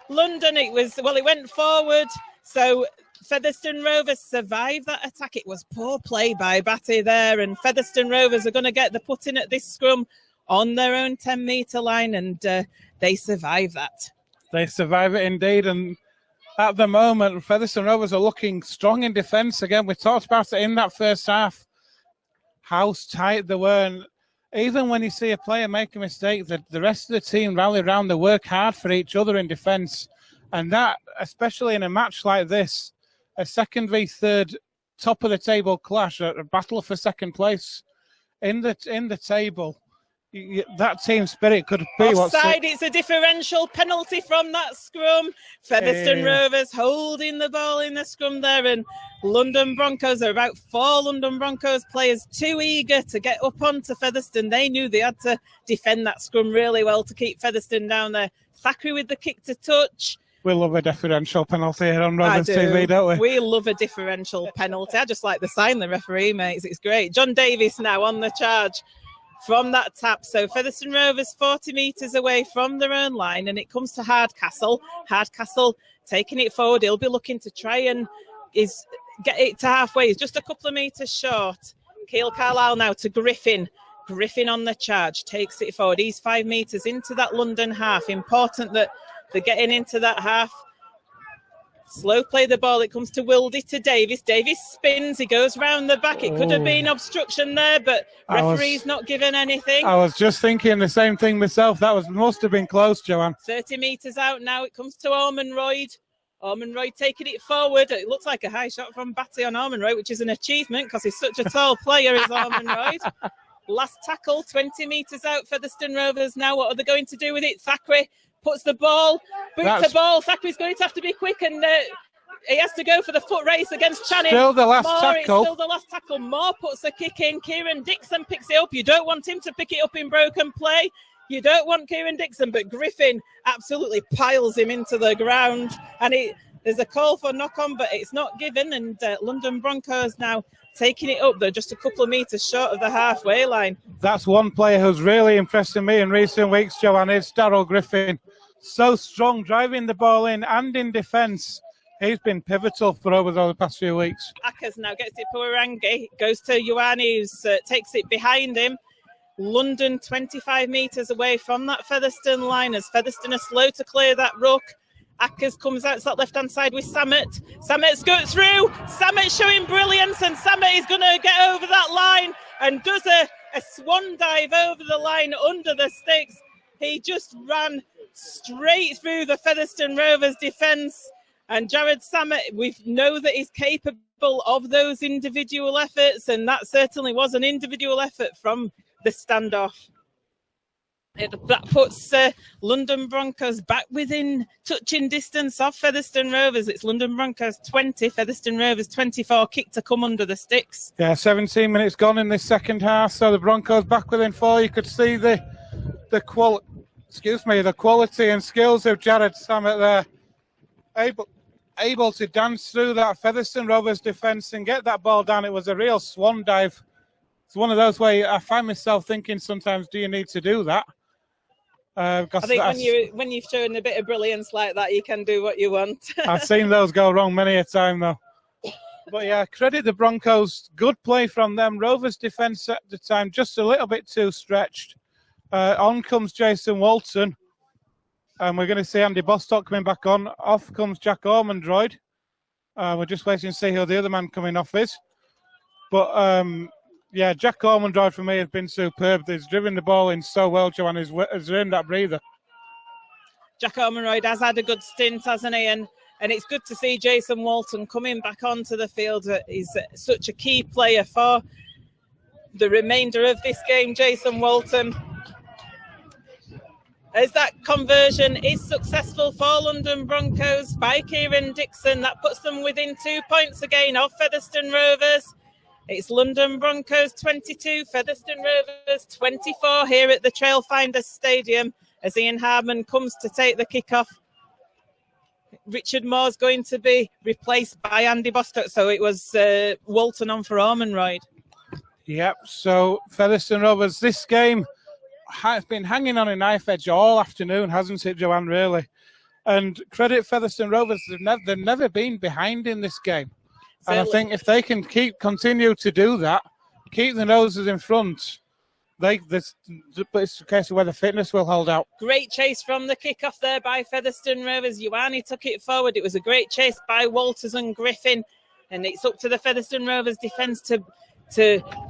London. It went forward. So Featherstone Rovers survived that attack. It was poor play by Batty there, and Featherstone Rovers are going to get the put-in at this scrum on their own 10-metre line, and they survive that. They survive it indeed, and at the moment, Featherstone Rovers are looking strong in defence again. We talked about it in that first half, how tight they were, and even when you see a player make a mistake, the rest of the team rally around, they work hard for each other in defence. And that, especially in a match like this, a 2nd v 3rd top of the table clash, a battle for 2nd place in the table, that team spirit could be offside. It's a differential penalty from that scrum. Featherstone Rovers holding the ball in the scrum there, and London Broncos are about 4 London Broncos players too eager to get up onto Featherstone. They knew they had to defend that scrum really well to keep Featherstone down there. Thackeray with the kick to touch. We love a differential penalty here on Rovers TV, don't we? We love a differential penalty. I just like the sign the referee makes. It's great. John Davis now on the charge from that tap. So Featherstone Rovers 40 metres away from their own line, and it comes to Hardcastle. Hardcastle taking it forward. He'll be looking to try and get it to halfway. He's just a couple of metres short. Keil Carlisle now to Griffin. Griffin on the charge, takes it forward. He's 5 metres into that London half. Important that they're getting into that half. Slow play the ball. It comes to Wildy, to Davis. Davis spins. He goes round the back. It could have been obstruction there, but referee's not given anything. I was just thinking the same thing myself. That must have been close, Joanne. 30 metres out now. It comes to Ormonroyd. Ormonroyd taking it forward. It looks like a high shot from Batty on Ormonroyd, which is an achievement because he's such a tall player as Ormonroyd. Last tackle, 20 metres out. Featherstone Rovers now. What are they going to do with it? Thackeray puts the ball, boots the ball. Thackeray's going to have to be quick, and he has to go for the foot race against Channing. Still the last tackle. Still the last tackle. Moore puts the kick in. Kieran Dixon picks it up. You don't want him to pick it up in broken play. You don't want Kieran Dixon, but Griffin absolutely piles him into the ground. And there's a call for knock-on, but it's not given. And London Broncos now taking it up. They're just a couple of metres short of the halfway line. That's one player who's really impressed me in recent weeks, Joanne, is Darryl Griffin. So strong, driving the ball in and in defence. He's been pivotal for over the past few weeks. Akers now gets it Poerangi, goes to Ioane, who takes it behind him. London 25 metres away from that Featherstone line, as Featherstone are slow to clear that ruck. Akers comes out to that left-hand side with Samet. Samet's got through. Samet's showing brilliance, and Samet is going to get over that line and does a swan dive over the line under the sticks. He just ran straight through the Featherstone Rovers defence. And Jared Samet, we know that he's capable of those individual efforts, and that certainly was an individual effort from the standoff. That puts London Broncos back within touching distance of Featherstone Rovers. It's London Broncos 20, Featherstone Rovers 24, kick to come under the sticks. Yeah, 17 minutes gone in this second half, so the Broncos back within 4. You could see the quality and skills of Jared Samet there. Able to dance through that Featherstone Rovers defence and get that ball down. It was a real swan dive. It's one of those where I find myself thinking sometimes, do you need to do that? I think when you've shown a bit of brilliance like that, you can do what you want. I've seen those go wrong many a time, though. But yeah, credit the Broncos. Good play from them. Rovers' defence at the time just a little bit too stretched. On comes Jason Walton. And we're going to see Andy Bostock coming back on. Off comes Jack Ormondroyd. We're just waiting to see who the other man coming off is. But yeah, Jack Ormondroyd for me has been superb. He's driven the ball in so well, Joanne. He's earned that breather. Jack Ormondroyd has had a good stint, hasn't he? And it's good to see Jason Walton coming back onto the field. He's such a key player for the remainder of this game, Jason Walton. As that conversion is successful for London Broncos by Kieran Dixon, that puts them within 2 points again of Featherstone Rovers. It's London Broncos 22, Featherstone Rovers 24 here at the Trailfinders Stadium as Ian Hardman comes to take the kickoff. Richard Moore's going to be replaced by Andy Bostock, so it was Walton on for Ormondroyd. Yep, so Featherstone Rovers, this game has been hanging on a knife edge all afternoon, hasn't it, Joanne, really? And credit Featherstone Rovers, they've never been behind in this game. Certainly. And I think if they can continue to do that, keep the noses in front, it's a case of where the fitness will hold out. Great chase from the kickoff there by Featherstone Rovers. Ioane took it forward. It was a great chase by Walters and Griffin. And it's up to the Featherstone Rovers defence to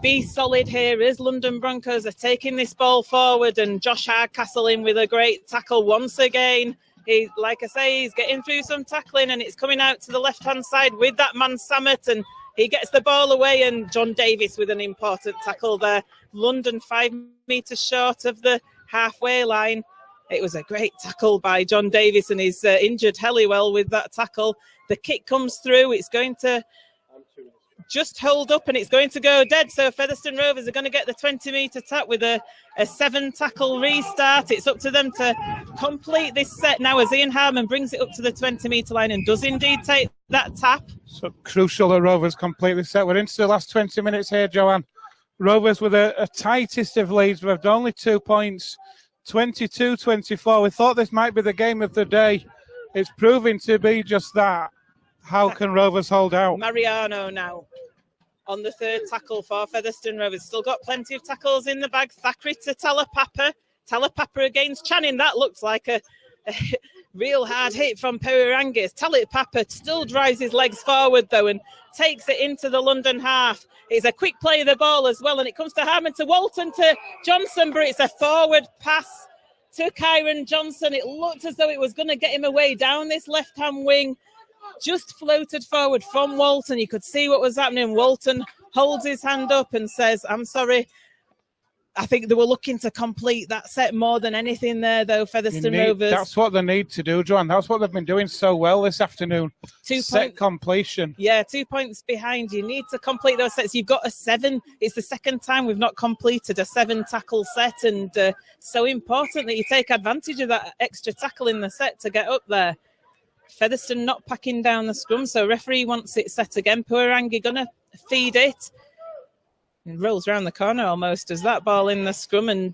be solid here as London Broncos are taking this ball forward, and Josh Hardcastle in with a great tackle once again. Like I say, he's getting through some tackling, and it's coming out to the left-hand side with that man Samet, and he gets the ball away, and John Davis with an important tackle there. London 5 metres short of the halfway line. It was a great tackle by John Davis, and he's injured Helliwell with that tackle. The kick comes through. It's going to just hold up, and it's going to go dead. So Featherstone Rovers are going to get the 20-metre tap with a 7-tackle restart. It's up to them to complete this set now as Ian Harmon brings it up to the 20-metre line and does indeed take that tap. So crucial that Rovers complete this set. We're into the last 20 minutes here, Joanne. Rovers with a tightest of leads. We've only 2 points, 22-24. We thought this might be the game of the day. It's proving to be just that. How can Rovers hold out? Mariano now on the third tackle for Featherstone Rovers. Still got plenty of tackles in the bag. Thackeray to Talapapa. Talapapa against Channing. That looks like a real hard hit from Perirangis. Talapapa still drives his legs forward, though, and takes it into the London half. It's a quick play of the ball as well, and it comes to Harmon, to Walton, to Johnson, but it's a forward pass to Kyron Johnson. It looked as though it was going to get him away down this left-hand wing. Just floated forward from Walton. You could see what was happening. Walton holds his hand up and says, I'm sorry. I think they were looking to complete that set more than anything there, though, Featherstone Rovers. That's what they need to do, Joanne. That's what they've been doing so well this afternoon. Set completion. Yeah, 2 points behind. You need to complete those sets. You've got a 7. It's the second time we've not completed a 7-tackle set, and so important that you take advantage of that extra tackle in the set to get up there. Featherstone not packing down the scrum, so referee wants it set again. Puarangi going to feed it. It rolls around the corner almost as that ball in the scrum, and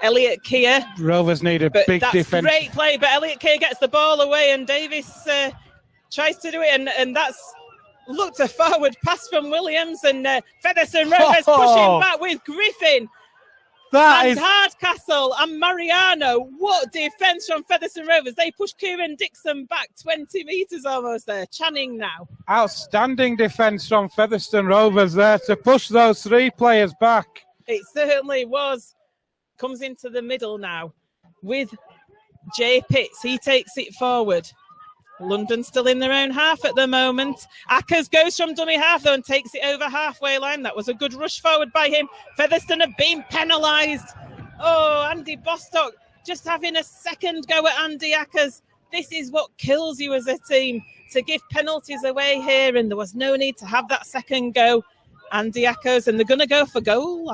Elliot Keir. Rovers need a big defence. That's great play, but Elliot Keir gets the ball away, and Davis tries to do it, and that's looked a forward pass from Williams, and Featherstone Rovers pushing back with Griffin. And Hardcastle and Mariano. What defence from Featherstone Rovers. They push Kieran Dixon back 20 metres almost there. Channing now. Outstanding defence from Featherstone Rovers there to push those 3 players back. It certainly was. Comes into the middle now with Jay Pitts. He takes it forward. London still in their own half at the moment. Ackers goes from dummy half, though, and takes it over halfway line. That was a good rush forward by him. Featherstone have been penalised. Oh, Andy Bostock just having a second go at Andy Ackers. This is what kills you as a team, to give penalties away here, and there was no need to have that second go. Andy Ackers, and they're going to go for goal.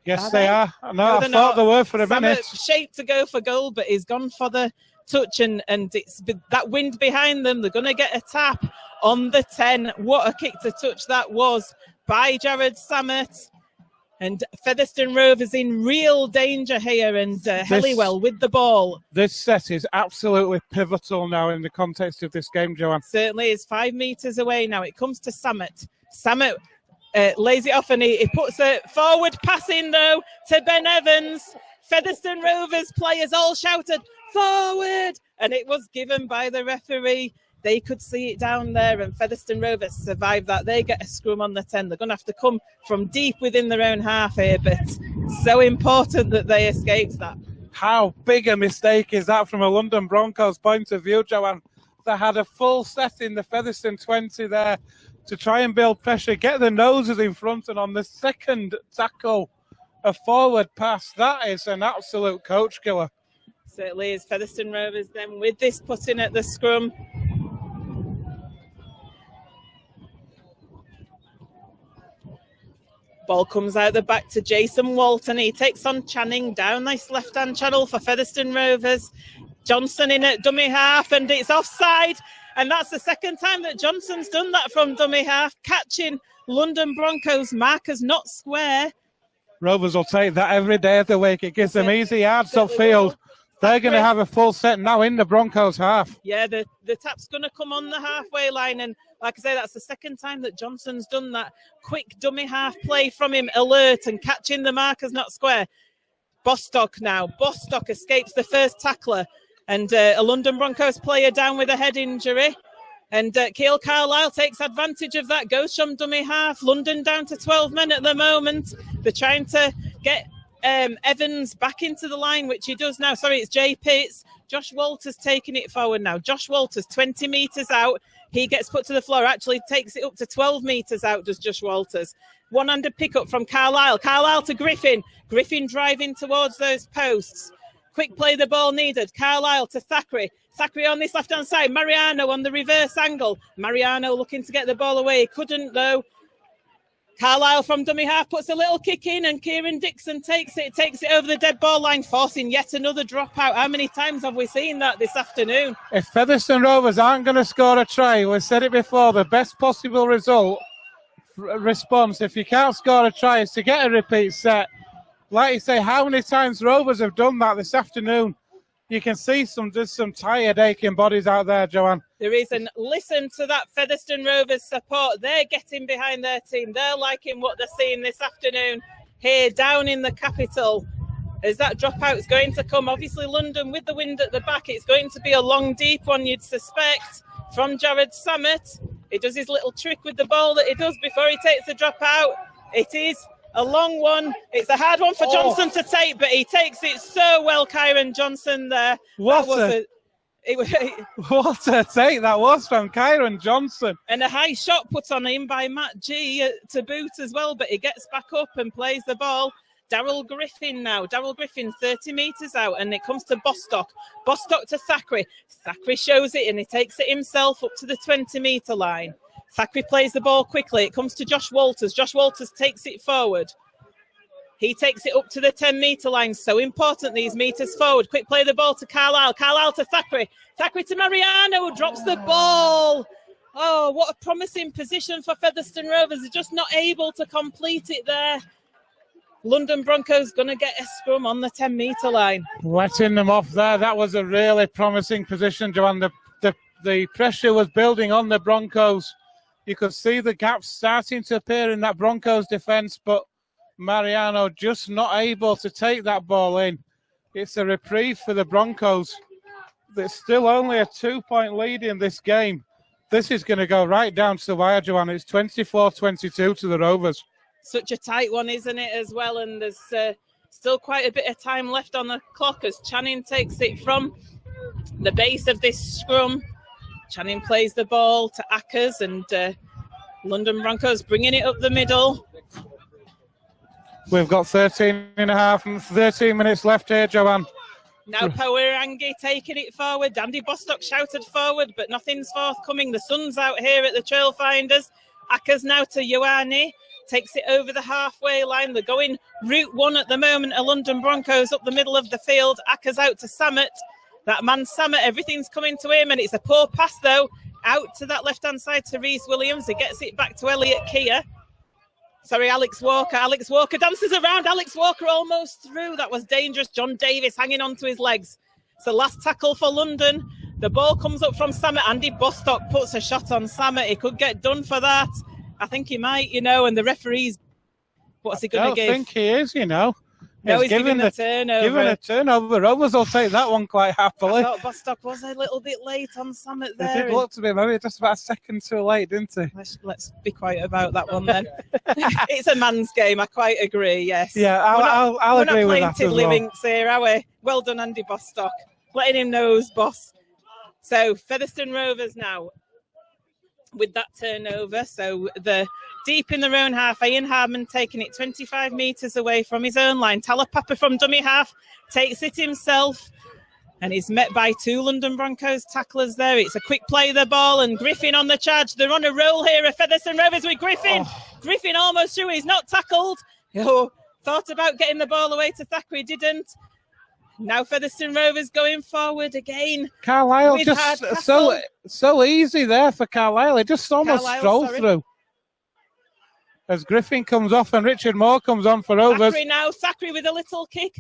Yes, they are. No, I thought they were for a minute. Shaped to go for goal, but he's gone for the touch, and it's that wind behind them. They're going to get a tap on the 10. What a kick to touch that was by Jared Samet. And Featherstone Rovers in real danger here, and Helliwell with the ball. This set is absolutely pivotal now in the context of this game, Joanne. Certainly is 5 metres away now. It comes to Samet. Samet lays it off, and he puts a forward pass in, though, to Ben Evans. Featherstone Rovers players all shouted, forward! And it was given by the referee. They could see it down there, and Featherstone Rovers survived that. They get a scrum on the 10. They're going to have to come from deep within their own half here, but so important that they escaped that. How big a mistake is that from a London Broncos point of view, Joanne? They had a full set in the Featherstone 20 there to try and build pressure, get the noses in front, and on the second tackle, a forward pass. That is an absolute coach killer. Certainly is. Featherstone Rovers then with this put in at the scrum. Ball comes out the back to Jason Walton. He takes on Channing down this left-hand channel for Featherstone Rovers. Johnson in at dummy half, and it's offside. And that's the second time that Johnson's done that from dummy half, catching London Broncos markers not square. Rovers will take that every day of the week. It gives them easy yards upfield. They're going to have a full set now in the Broncos half. Yeah, the tap's going to come on the halfway line. And like I say, that's the second time that Johnson's done that quick dummy half play from him, alert and catching the markers not square. Bostock now. Bostock escapes the first tackler. And a London Broncos player down with a head injury. And Keil Carlisle takes advantage of that, goes from dummy half. London down to 12 men at the moment. They're trying to get Evans back into the line, which he does now. Sorry, it's Jay Pitts. Josh Walters taking it forward now. Josh Walters, 20 metres out. He gets put to the floor, actually takes it up to 12 metres out, does Josh Walters. One-handed pickup from Carlisle. Carlisle to Griffin. Griffin driving towards those posts. Quick play the ball needed. Carlisle to Thackeray. Thackeray on this left-hand side. Mariano on the reverse angle. Mariano looking to get the ball away. He couldn't, though. Carlisle from dummy half puts a little kick in, and Kieran Dixon takes it over the dead ball line, forcing yet another dropout. How many times have we seen that this afternoon? If Featherstone Rovers aren't going to score a try, we've said it before, the best possible response, if you can't score a try, is to get a repeat set. Like you say, how many times Rovers have done that this afternoon? You can see there's some tired, aching bodies out there, Joanne. There is, and listen to that Featherstone Rovers support. They're getting behind their team. They're liking what they're seeing this afternoon here down in the capital. As that dropout is going to come, obviously London with the wind at the back, it's going to be a long, deep one, you'd suspect, from Jared Samet. He does his little trick with the ball that he does before he takes the dropout. It is a long one. It's a hard one for Johnson to take, but he takes it so well, Kyron Johnson there. What a take that was from Kyron Johnson. And a high shot put on him by Matt G to boot as well, but he gets back up and plays the ball. Daryl Griffin now. Daryl Griffin 30 metres out, and it comes to Bostock. Bostock to Thackeray. Thackeray shows it, and he takes it himself up to the 20-metre line. Thackeray plays the ball quickly. It comes to Josh Walters. Josh Walters takes it forward. He takes it up to the 10-metre line. So important, these metres forward. Quick play the ball to Carlisle. Carlisle to Thackeray. Thackeray to Mariano. Drops the ball. Oh, what a promising position for Featherstone Rovers. They're just not able to complete it there. London Broncos going to get a scrum on the 10-metre line. Letting them off there. That was a really promising position, Joanne. The pressure was building on the Broncos. You could see the gaps starting to appear in that Broncos defence, but Mariano just not able to take that ball in. It's a reprieve for the Broncos. There's still only a 2-point lead in this game. This is going to go right down to the wire, Joanne. It's 24-22 to the Rovers. Such a tight one, isn't it, as well? And there's still quite a bit of time left on the clock as Channing takes it from the base of this scrum. Channing plays the ball to Ackers, and London Broncos bringing it up the middle. We've got 13 minutes left here, Joanne. Now Powerangi taking it forward. Andy Bostock shouted forward, but nothing's forthcoming. The sun's out here at the Trail Finders. Ackers now to Ioane. Takes it over the halfway line. They're going route one at the moment. A London Broncos up the middle of the field. Ackers out to Samet. That man Samet, everything's coming to him, and it's a poor pass though. Out to that left-hand side to Reese Williams. He gets it back to Elliot Keir. Sorry, Alex Walker. Alex Walker dances around. Alex Walker almost through. That was dangerous. John Davis hanging on to his legs. It's the last tackle for London. The ball comes up from Samet. Andy Bostock puts a shot on Samet. He could get done for that. I think he might, and the referee's, what's he going to give? I think he is, No, he's giving the turnover. Giving a turnover. Rovers will take that one quite happily. I thought Bostock was a little bit late on Samet there. It did look to be maybe just about a second too late, didn't he? Let's be quiet about that one then. It's a man's game, I quite agree, yes. Yeah, I'll agree with that as well. We're not playing tiddlywinks here, are we? Well done, Andy Bostock. Letting him know who's boss. So Featherstone Rovers now with that turnover. So the deep in their own half, Ian Harmon taking it 25 metres away from his own line. Talapapa from dummy half takes it himself and he's met by 2 London Broncos tacklers there. It's a quick play of the ball and Griffin on the charge. They're on a roll here at Featherstone Rovers with Griffin. Griffin almost through. He's not tackled. Thought about getting the ball away to Thackeray, didn't. Now Featherstone Rovers going forward again. Carlisle just so easy there for Carlisle. It just almost strolled through. As Griffin comes off and Richard Moore comes on for Rovers. Thackeray with a little kick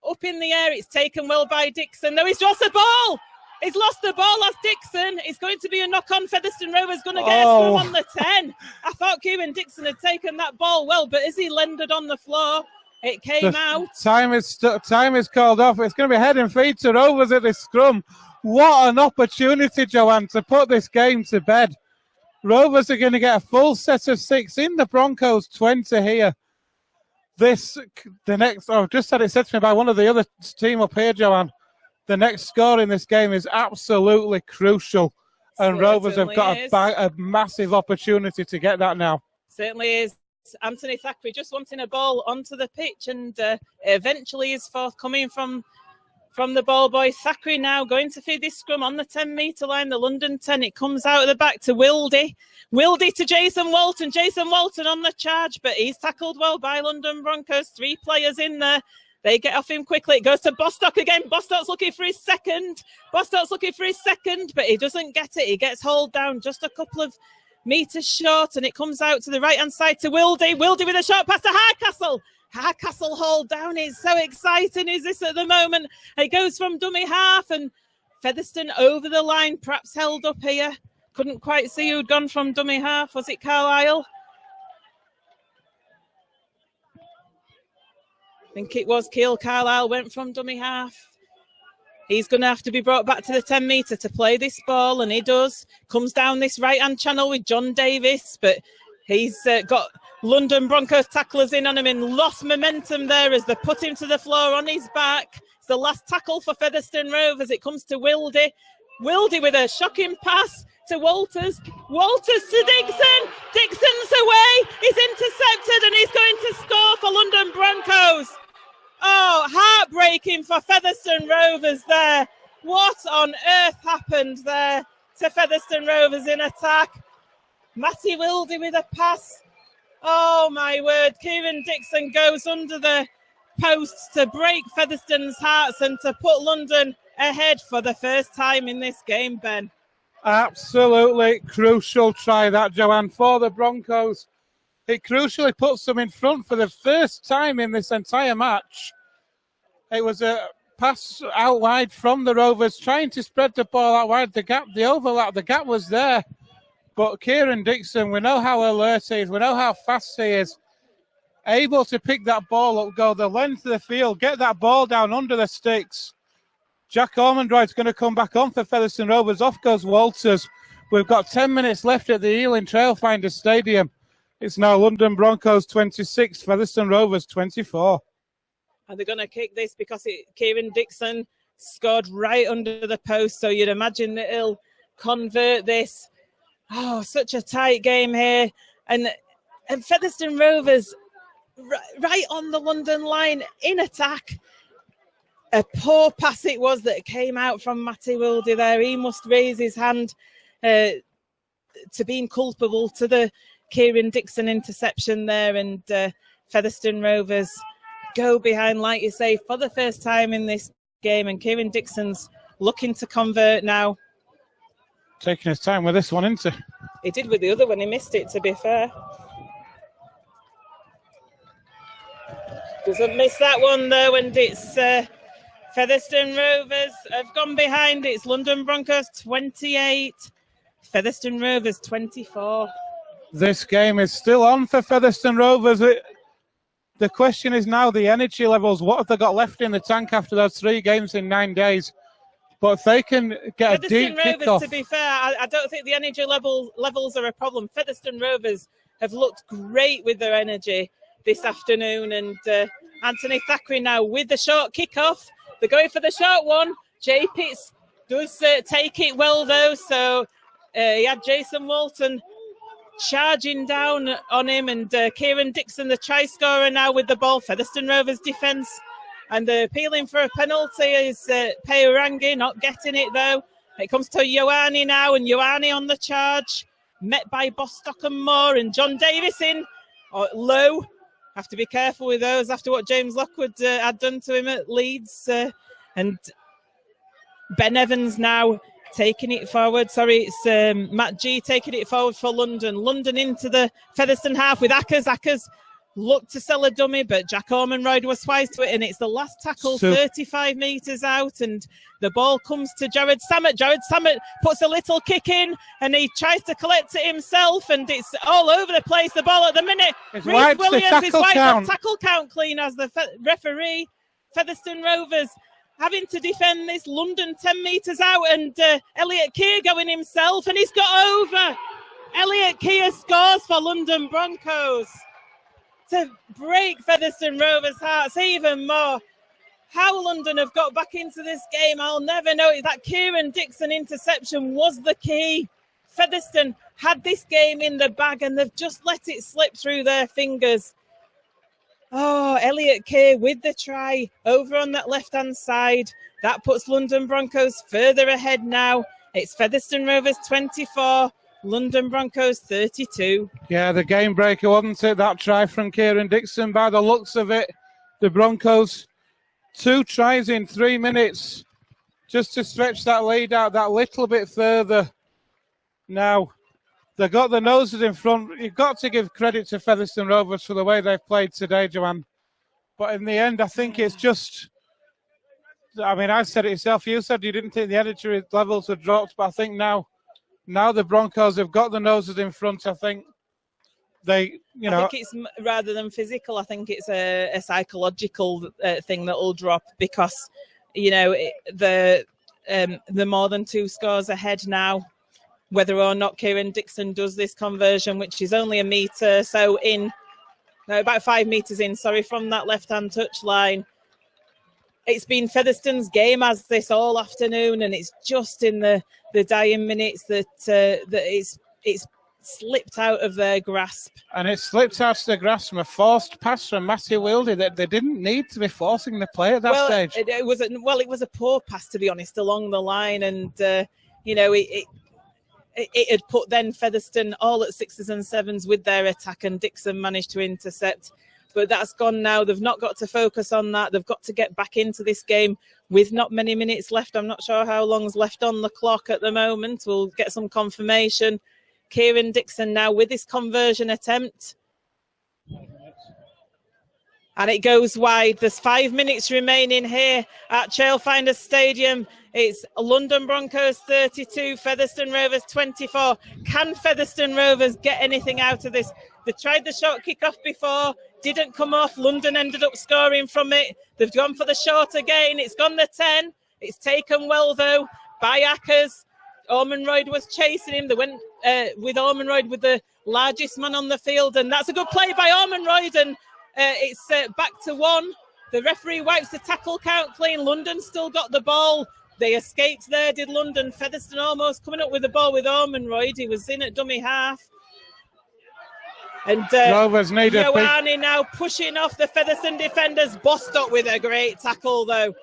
up in the air. It's taken well by Dixon. No, he's lost the ball. He's lost the ball. That's Dixon. It's going to be a knock on. Featherstone Rovers going to get a scrum on the 10. I thought Kieran Dixon had taken that ball well, but as he landed on the floor, it came out. Time is called off. It's going to be head and feet to Rovers at this scrum. What an opportunity, Joanne, to put this game to bed. Rovers are going to get a full set of 6 in the Broncos 20 here. I've just had it said to me by one of the other team up here, Joanne. The next score in this game is absolutely crucial. And Rovers have got a massive opportunity to get that now. Certainly is. Anthony Thackeray just wanting a ball onto the pitch and eventually is forthcoming from the ball boy. Thackeray now going to feed this scrum on the 10-metre line, the London 10. It comes out of the back to Wildy. Wildy to Jason Walton. Jason Walton on the charge, but he's tackled well by London Broncos. 3 players in there. They get off him quickly. It goes to Bostock again. Bostock's looking for his second. But he doesn't get it. He gets hauled down just a couple of metres short, and it comes out to the right-hand side to Wildy. Wildy with a short pass to Hardcastle. Hardcastle hauled down. It's so exciting, is this at the moment? It goes from dummy half, and Featherstone over the line, perhaps held up here. Couldn't quite see who'd gone from dummy half. Was it Carlisle? I think it was Keele. Carlisle went from dummy half. He's going to have to be brought back to the 10-metre to play this ball, and he does. Comes down this right-hand channel with John Davis, but he's got London Broncos tacklers in on him and lost momentum there as they put him to the floor on his back. It's the last tackle for Featherstone Rovers. It comes to Wildy. Wildy with a shocking pass to Walters. Walters to Dixon. Dixon's away. He's intercepted and he's going to score for London Broncos. Oh, heartbreaking for Featherstone Rovers there. What on earth happened there to Featherstone Rovers in attack? Matty Wildy with a pass. Oh, my word. Kieran Dixon goes under the posts to break Featherstone's hearts and to put London ahead for the first time in this game, Ben. Absolutely crucial try that, Joanne, for the Broncos. It crucially puts them in front for the first time in this entire match. It was a pass out wide from the Rovers, trying to spread the ball out wide. The overlap, the gap was there. But Kieran Dixon, we know how alert he is. We know how fast he is. Able to pick that ball up, go the length of the field, get that ball down under the sticks. Jack Ormondroyd's going to come back on for Featherstone Rovers. Off goes Walters. We've got 10 minutes left at the Ealing Trailfinders Stadium. It's now London Broncos 26, Featherstone Rovers 24. And they're going to kick this because Kieran Dixon scored right under the post. So you'd imagine that he'll convert this. Oh, such a tight game here. And Featherstone Rovers right on the London line in attack. A poor pass it was that came out from Matty Wildy there. He must raise his hand to being culpable to the Kieran Dixon interception there, and Featherstone Rovers go behind, like you say, for the first time in this game, and Kieran Dixon's looking to convert now. Taking his time with this one, isn't he? He did with the other one. He missed it, to be fair. Doesn't miss that one though, and it's Featherstone Rovers have gone behind. It's London Broncos 28, Featherstone Rovers 24. This game is still on for Featherstone Rovers. The question is now the energy levels. What have they got left in the tank after those 3 games in 9 days? But if they can get a deep kickoff. To be fair, I don't think the energy levels are a problem. Featherstone Rovers have looked great with their energy this afternoon. And Anthony Thackeray now with the short kickoff. They're going for the short one. Jay Pitts does take it well, though. So he had Jason Walton charging down on him. And Kieran Dixon, the try scorer, now with the ball. Featherstone Rovers defence. And appealing for a penalty is Peorangi, not getting it though. It comes to Ioane now, and Ioane on the charge. Met by Bostock and Moore, and John Davis in. Low. Have to be careful with those after what James Lockwood had done to him at Leeds. And Ben Evans now taking it forward. Sorry, it's Matt G taking it forward for London. London into the Featherstone half with Ackers. Ackers looked to sell a dummy, but Jack Ormonroyd was wise to it, and it's the last tackle, 35 metres out, and the ball comes to Jared Sammett. Jared Sammett puts a little kick in, and he tries to collect it himself, and it's all over the place, the ball at the minute. Reece Williams is wiped the tackle count clean as the referee. Featherstone Rovers having to defend this. London 10 metres out, and Elliot Keir going himself, and he's got over. Elliot Keir scores for London Broncos to break Featherstone Rovers' hearts even more. How London have got back into this game, I'll never know. That Kieran Dixon interception was the key. Featherstone had this game in the bag, and they've just let it slip through their fingers. Oh, Elliot Keir with the try over on that left-hand side. That puts London Broncos further ahead now. It's Featherstone Rovers 24. London Broncos 32. Yeah, the game breaker, wasn't it? That try from Kieran Dixon. By the looks of it, the Broncos 2 tries in 3 minutes just to stretch that lead out that little bit further. Now, they got the noses in front. You've got to give credit to Featherstone Rovers for the way they've played today, Joanne. But in the end, I think it's just, I mean, I said it yourself. You said you didn't think the energy levels had dropped, but I think now the Broncos have got the noses in front. I think they, I think it's rather than physical. I think it's a psychological thing that will drop because, the more than 2 scores ahead now. Whether or not Kieran Dixon does this conversion, which is only a metre, about 5 metres in, from that left-hand touch line. It's been Featherstone's game as this all afternoon, and it's just in the dying minutes that it's slipped out of their grasp. And it slipped out of their grasp from a forced pass from Matthew Wildy that they didn't need to be forcing the play at that stage. It was a poor pass, to be honest, along the line, and it had put then Featherstone all at 6s and 7s with their attack, and Dixon managed to intercept. But that's gone now. They've not got to focus on that. They've got to get back into this game with not many minutes left. I'm not sure how long's left on the clock at the moment. We'll get some confirmation. Kieran Dixon now with his conversion attempt. And it goes wide. There's 5 minutes remaining here at Trailfinders Stadium. It's London Broncos 32, Featherstone Rovers 24. Can Featherstone Rovers get anything out of this? They tried the short kick-off before, didn't come off. London ended up scoring from it. They've gone for the short again. It's gone the 10. It's taken well, though, by Ackers. Ormonroyd was chasing him. They went with Ormonroyd with the largest man on the field, and that's a good play by Ormonroyd, and it's back to 1. The referee wipes the tackle count clean. London still got the ball. They escaped there, did London. Featherstone almost coming up with the ball with Ormonroyd. He was in at dummy half. And Ioane now pushing off the Featherstone defenders. Bostock with a great tackle, though.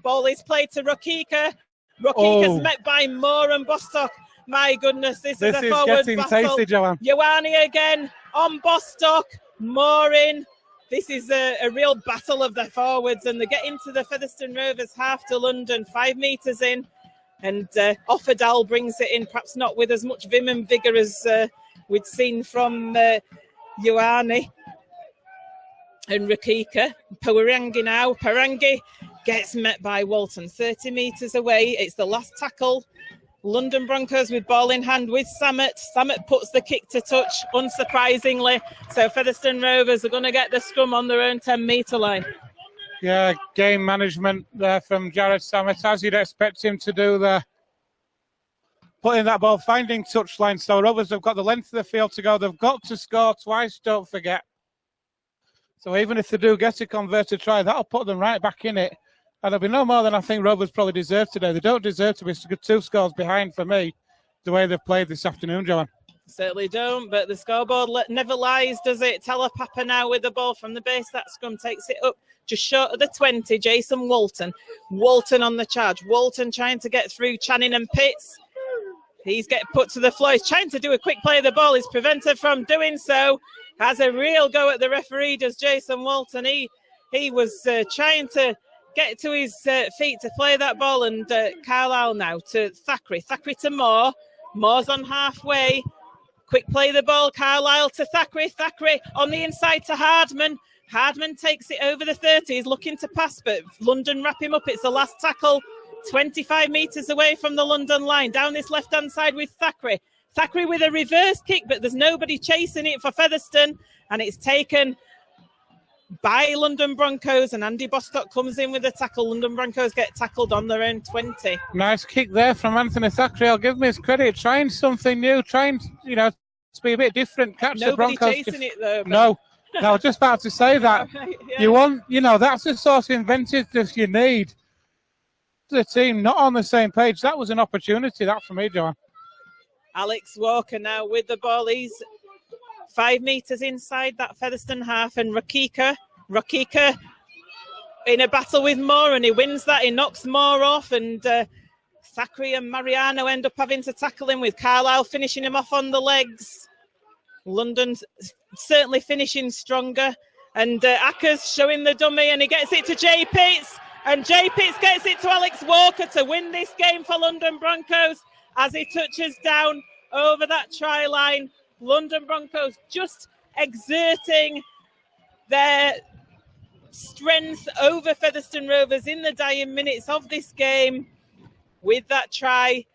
Ball is played to Rokika. Rokika's met by Moore and Bostock. My goodness, this is a forward battle. Tasty, Joanne. Ioane again on Bostock. Moore in. This is a real battle of the forwards, and they get into the Featherstone Rovers half to London, 5 metres in, and Offerdal brings it in, perhaps not with as much vim and vigour as we'd seen from Ioane. and Rakika. Parangi now. Parangi gets met by Walton 30 metres away. It's the last tackle. London Broncos with ball in hand with Samet. Samet puts the kick to touch, unsurprisingly. So Featherstone Rovers are going to get the scrum on their own 10-metre line. Yeah, game management there from Jared Samet, as you'd expect him to do there. Putting that ball, finding touchline. So Rovers have got the length of the field to go. They've got to score twice, don't forget. So even if they do get a converted try, that'll put them right back in it. And there'll be no more than I think Rovers probably deserve today. They don't deserve to be 2 scores behind for me, the way they've played this afternoon, Joanne. Certainly don't, but the scoreboard never lies, does it? Telepapa now with the ball from the base. That scrum takes it up just short of the 20. Jason Walton. Walton on the charge. Walton trying to get through Channing and Pitts. He's getting put to the floor. He's trying to do a quick play of the ball. He's prevented from doing so. Has a real go at the referee, does Jason Walton. He was trying to get to his feet to play that ball, and Carlisle now to Thackeray. Thackeray to Moore. Moore's on halfway. Quick play of the ball. Carlisle to Thackeray. Thackeray on the inside to Hardman. Hardman takes it over the 30. He's looking to pass, but London wrap him up. It's the last tackle. 25 metres away from the London line. Down this left-hand side with Thackeray. Thackeray with a reverse kick, but there's nobody chasing it for Featherstone, and it's taken by London Broncos, and Andy Bostock comes in with a tackle. London Broncos get tackled on their own 20. Nice kick there from Anthony Thackeray. I'll give him his credit. Trying something new, trying, to be a bit different. Catch nobody the Broncos. Chasing it though. No, I was just about to say that. Right, yeah. You want, that's the sort of inventiveness you need. The team not on the same page. That was an opportunity, that for me, Joanne. Alex Walker now with the ball. He's 5 metres inside that Featherstone half, and Rakika in a battle with Moore, and he wins that. He knocks Moore off, and Thackeray and Mariano end up having to tackle him, with Carlisle finishing him off on the legs. London certainly finishing stronger, and Ackers showing the dummy, and he gets it to Jay Pitts, and Jay Pitts gets it to Alex Walker to win this game for London Broncos as he touches down over that try line. London Broncos just exerting their strength over Featherstone Rovers in the dying minutes of this game with that try.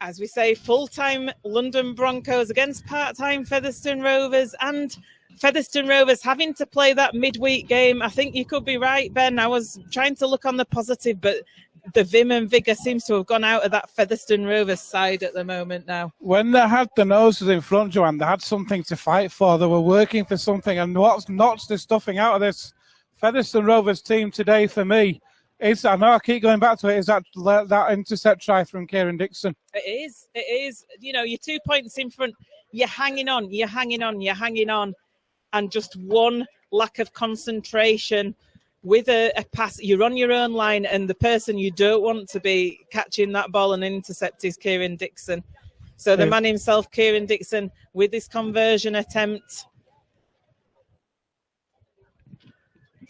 As we say, full-time London Broncos against part-time Featherstone Rovers, and Featherstone Rovers having to play that midweek game. I think you could be right, Ben. I was trying to look on the positive, but the vim and vigour seems to have gone out of that Featherstone Rovers side at the moment now. When they had the noses in front, Joanne, they had something to fight for. They were working for something, and what's knocks the stuffing out of this Featherstone Rovers team today for me is, I know I keep going back to it, is that intercept try from Kieran Dixon. It is. You're 2 points in front. You're hanging on. And just one lack of concentration with a pass. You're on your own line, and the person you don't want to be catching that ball and intercept is Kieran Dixon. So the man himself, Kieran Dixon, with this conversion attempt.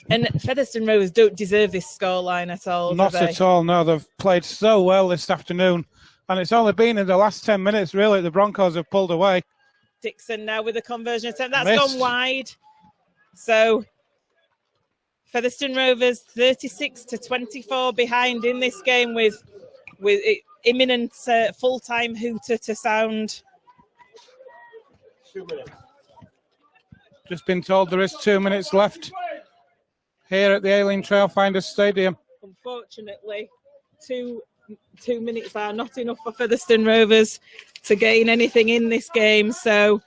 And Featherstone Rovers don't deserve this scoreline at all. Not at all, no. They've played so well this afternoon. And it's only been in the last 10 minutes, really, the Broncos have pulled away. Dixon now with a conversion attempt. That's Missed. gone wide. So Featherstone Rovers 36-24 behind in this game with imminent full-time hooter to sound. 2 minutes. Just been told there is 2 minutes left here at the Aileen Trailfinders Stadium. Unfortunately, two minutes are not enough for Featherstone Rovers to gain anything in this game. So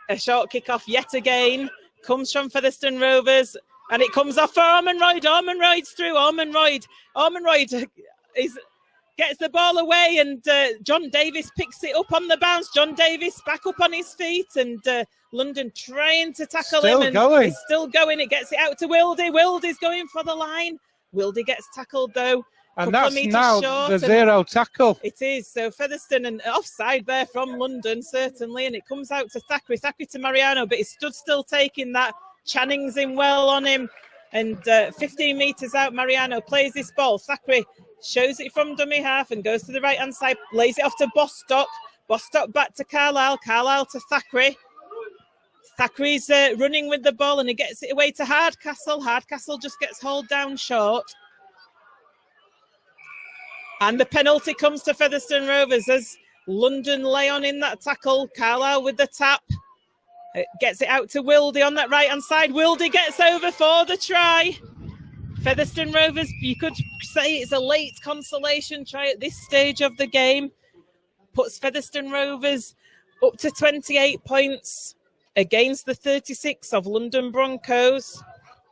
a short kick-off yet again comes from Featherstone Rovers, and it comes off for Ormonroyd. Ormonroyd's through. Ormonroyd gets the ball away, and John Davis picks it up on the bounce. John Davis back up on his feet, and London trying to tackle him. And he's still going. It gets it out to Wildy. Wildy's going for the line. Wildy gets tackled, though. And that's now the zero tackle. It is. So Featherstone, and offside there from London, certainly. And it comes out to Thackeray. Thackeray to Mariano, but he stood still taking that. Channing's in well on him. And 15 metres out, Mariano plays this ball. Thackeray shows it from dummy half and goes to the right-hand side. Lays it off to Bostock. Bostock back to Carlisle. Carlisle to Thackeray. Thackeray's running with the ball and he gets it away to Hardcastle. Hardcastle just gets hauled down short. And the penalty comes to Featherstone Rovers as London lay on in that tackle. Carlisle with the tap. Gets it out to Wildy on that right-hand side. Wildy gets over for the try. Featherstone Rovers, you could say it's a late consolation try at this stage of the game. Puts Featherstone Rovers up to 28 points against the 36 of London Broncos.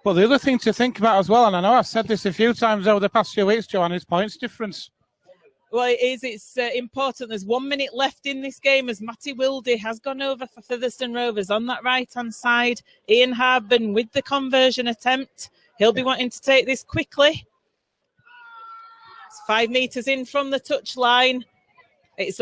Well, the other thing to think about as well, and I know I've said this a few times over the past few weeks, Joanne, is points difference. Well, it is. It's important. There's 1 minute left in this game as Matty Wildy has gone over for Featherstone Rovers on that right-hand side. Ian Harbin with the conversion attempt. He'll be wanting to take this quickly. It's 5 metres in from the touchline. It's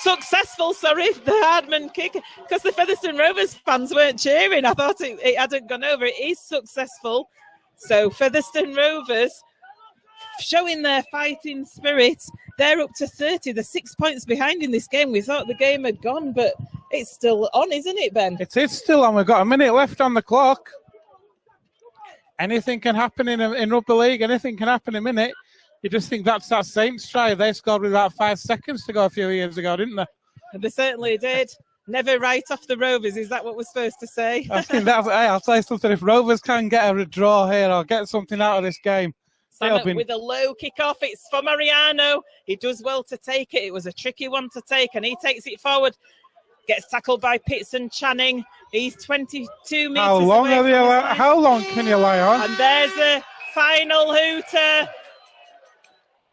successful, sorry, the Hardman kick, because the Featherstone Rovers fans weren't cheering. I thought it hadn't gone over. It is successful. So Featherstone Rovers showing their fighting spirit. They're up to 30. They're 6 points behind in this game. We thought the game had gone, but it's still on, isn't it, Ben? It is still on. We've got a minute left on the clock. Anything can happen in Rugby League. Anything can happen in a minute. You just think that's that Saints try. They scored with about 5 seconds to go a few years ago, didn't they? And they certainly did. Never write off the Rovers. Is that what we're supposed to say? I think that's, hey, I'll say something. If Rovers can get a draw here or get something out of this game. With a low kick-off. It's for Mariano. He does well to take it. It was a tricky one to take, and he takes it forward. Gets tackled by Pitts and Channing. He's 22 metres away. How long can you lie on? And there's a final hooter.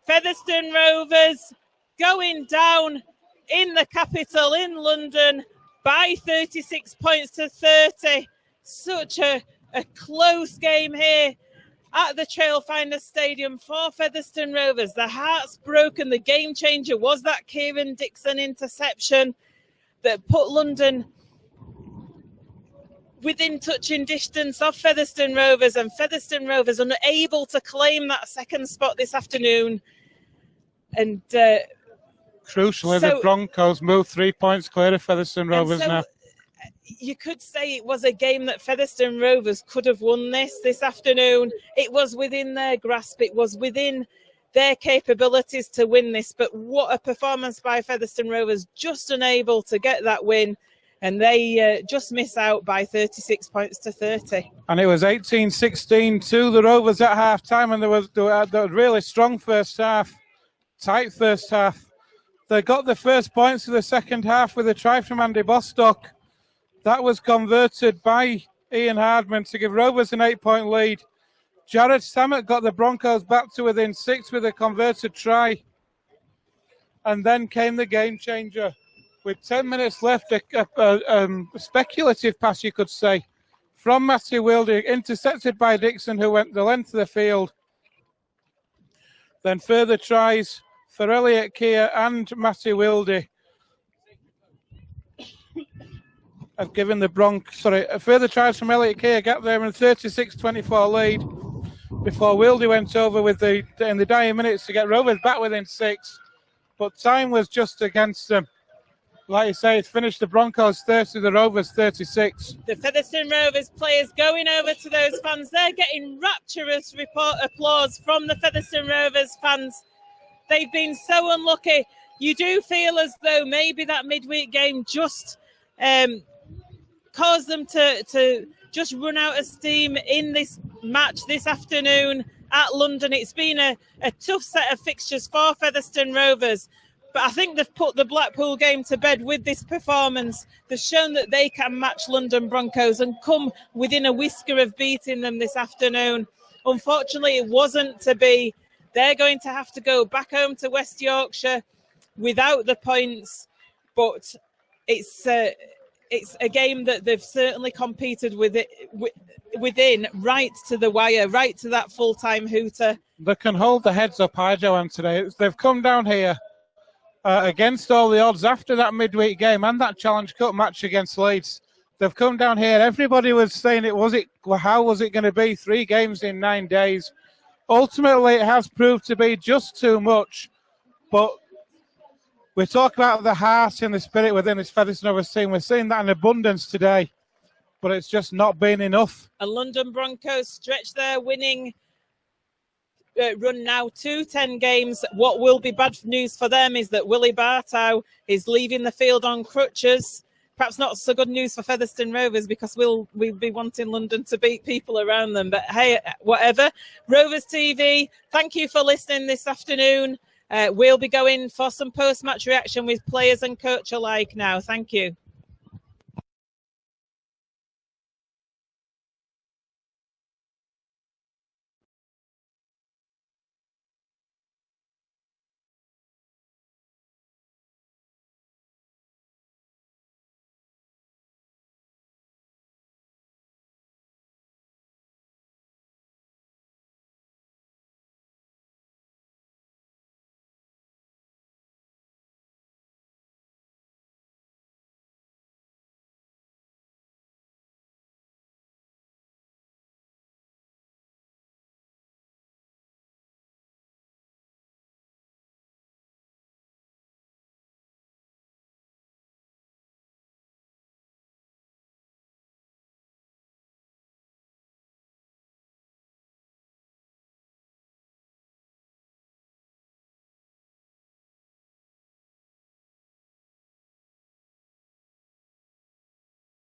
Featherstone Rovers going down in the capital in London by 36 points to 30. Such a close game here at the Trailfinder Stadium for Featherstone Rovers. The heart's broken. The game changer was that Kieran Dixon interception that put London within touching distance of Featherstone Rovers, and Featherstone Rovers unable to claim that second spot this afternoon. And crucially, the Broncos moved 3 points clear of Featherstone Rovers now. You could say it was a game that Featherstone Rovers could have won this afternoon. It was within their grasp. It was within their capabilities to win this. But what a performance by Featherstone Rovers, just unable to get that win. And they just miss out by 36 points to 30. And it was 18-16 to the Rovers at half-time, and there was a really strong first half, tight first half. They got the first points of the second half with a try from Andy Bostock. That was converted by Ian Hardman to give Rovers an 8-point lead. Jared Samet got the Broncos back to within 6 with a converted try. And then came the game changer. With 10 minutes left, a speculative pass, you could say, from Matthew Wildy, intercepted by Dixon, who went the length of the field. Then further tries for Elliot Keir and Matthew Wildy have given the further tries from Elliot Keir got them in 36-24 lead before Wildy went over in the dying minutes to get Rovers back within 6. But time was just against them. Like you say, it's finished the Broncos 30, the Rovers 36. The Featherstone Rovers players going over to those fans. They're getting rapturous applause from the Featherstone Rovers fans. They've been so unlucky. You do feel as though maybe that midweek game just caused them to just run out of steam in this match this afternoon at London. It's been a tough set of fixtures for Featherstone Rovers. But I think they've put the Blackpool game to bed with this performance. They've shown that they can match London Broncos and come within a whisker of beating them this afternoon. Unfortunately, it wasn't to be. They're going to have to go back home to West Yorkshire without the points. But it's a game that they've certainly competed within, right to the wire, right to that full-time hooter. They can hold their heads up high, Joanne, today. They've come down here against all the odds after that midweek game and that Challenge Cup match against Leeds. They've come down here. Everybody was saying how was it going to be 3 games in 9 days? Ultimately, it has proved to be just too much. But We talk about the heart and the spirit within this Featherstone Rovers team. We're seeing that in abundance today, but it's just not been enough. And London Broncos stretch their winning run now to 10 games. What will be bad news for them is that Willie Bartow is leaving the field on crutches. Perhaps not so good news for Featherstone Rovers, because we'll be wanting London to beat people around them. But hey, whatever. Rovers TV, thank you for listening this afternoon. We'll be going for some post-match reaction with players and coach alike now. Thank you.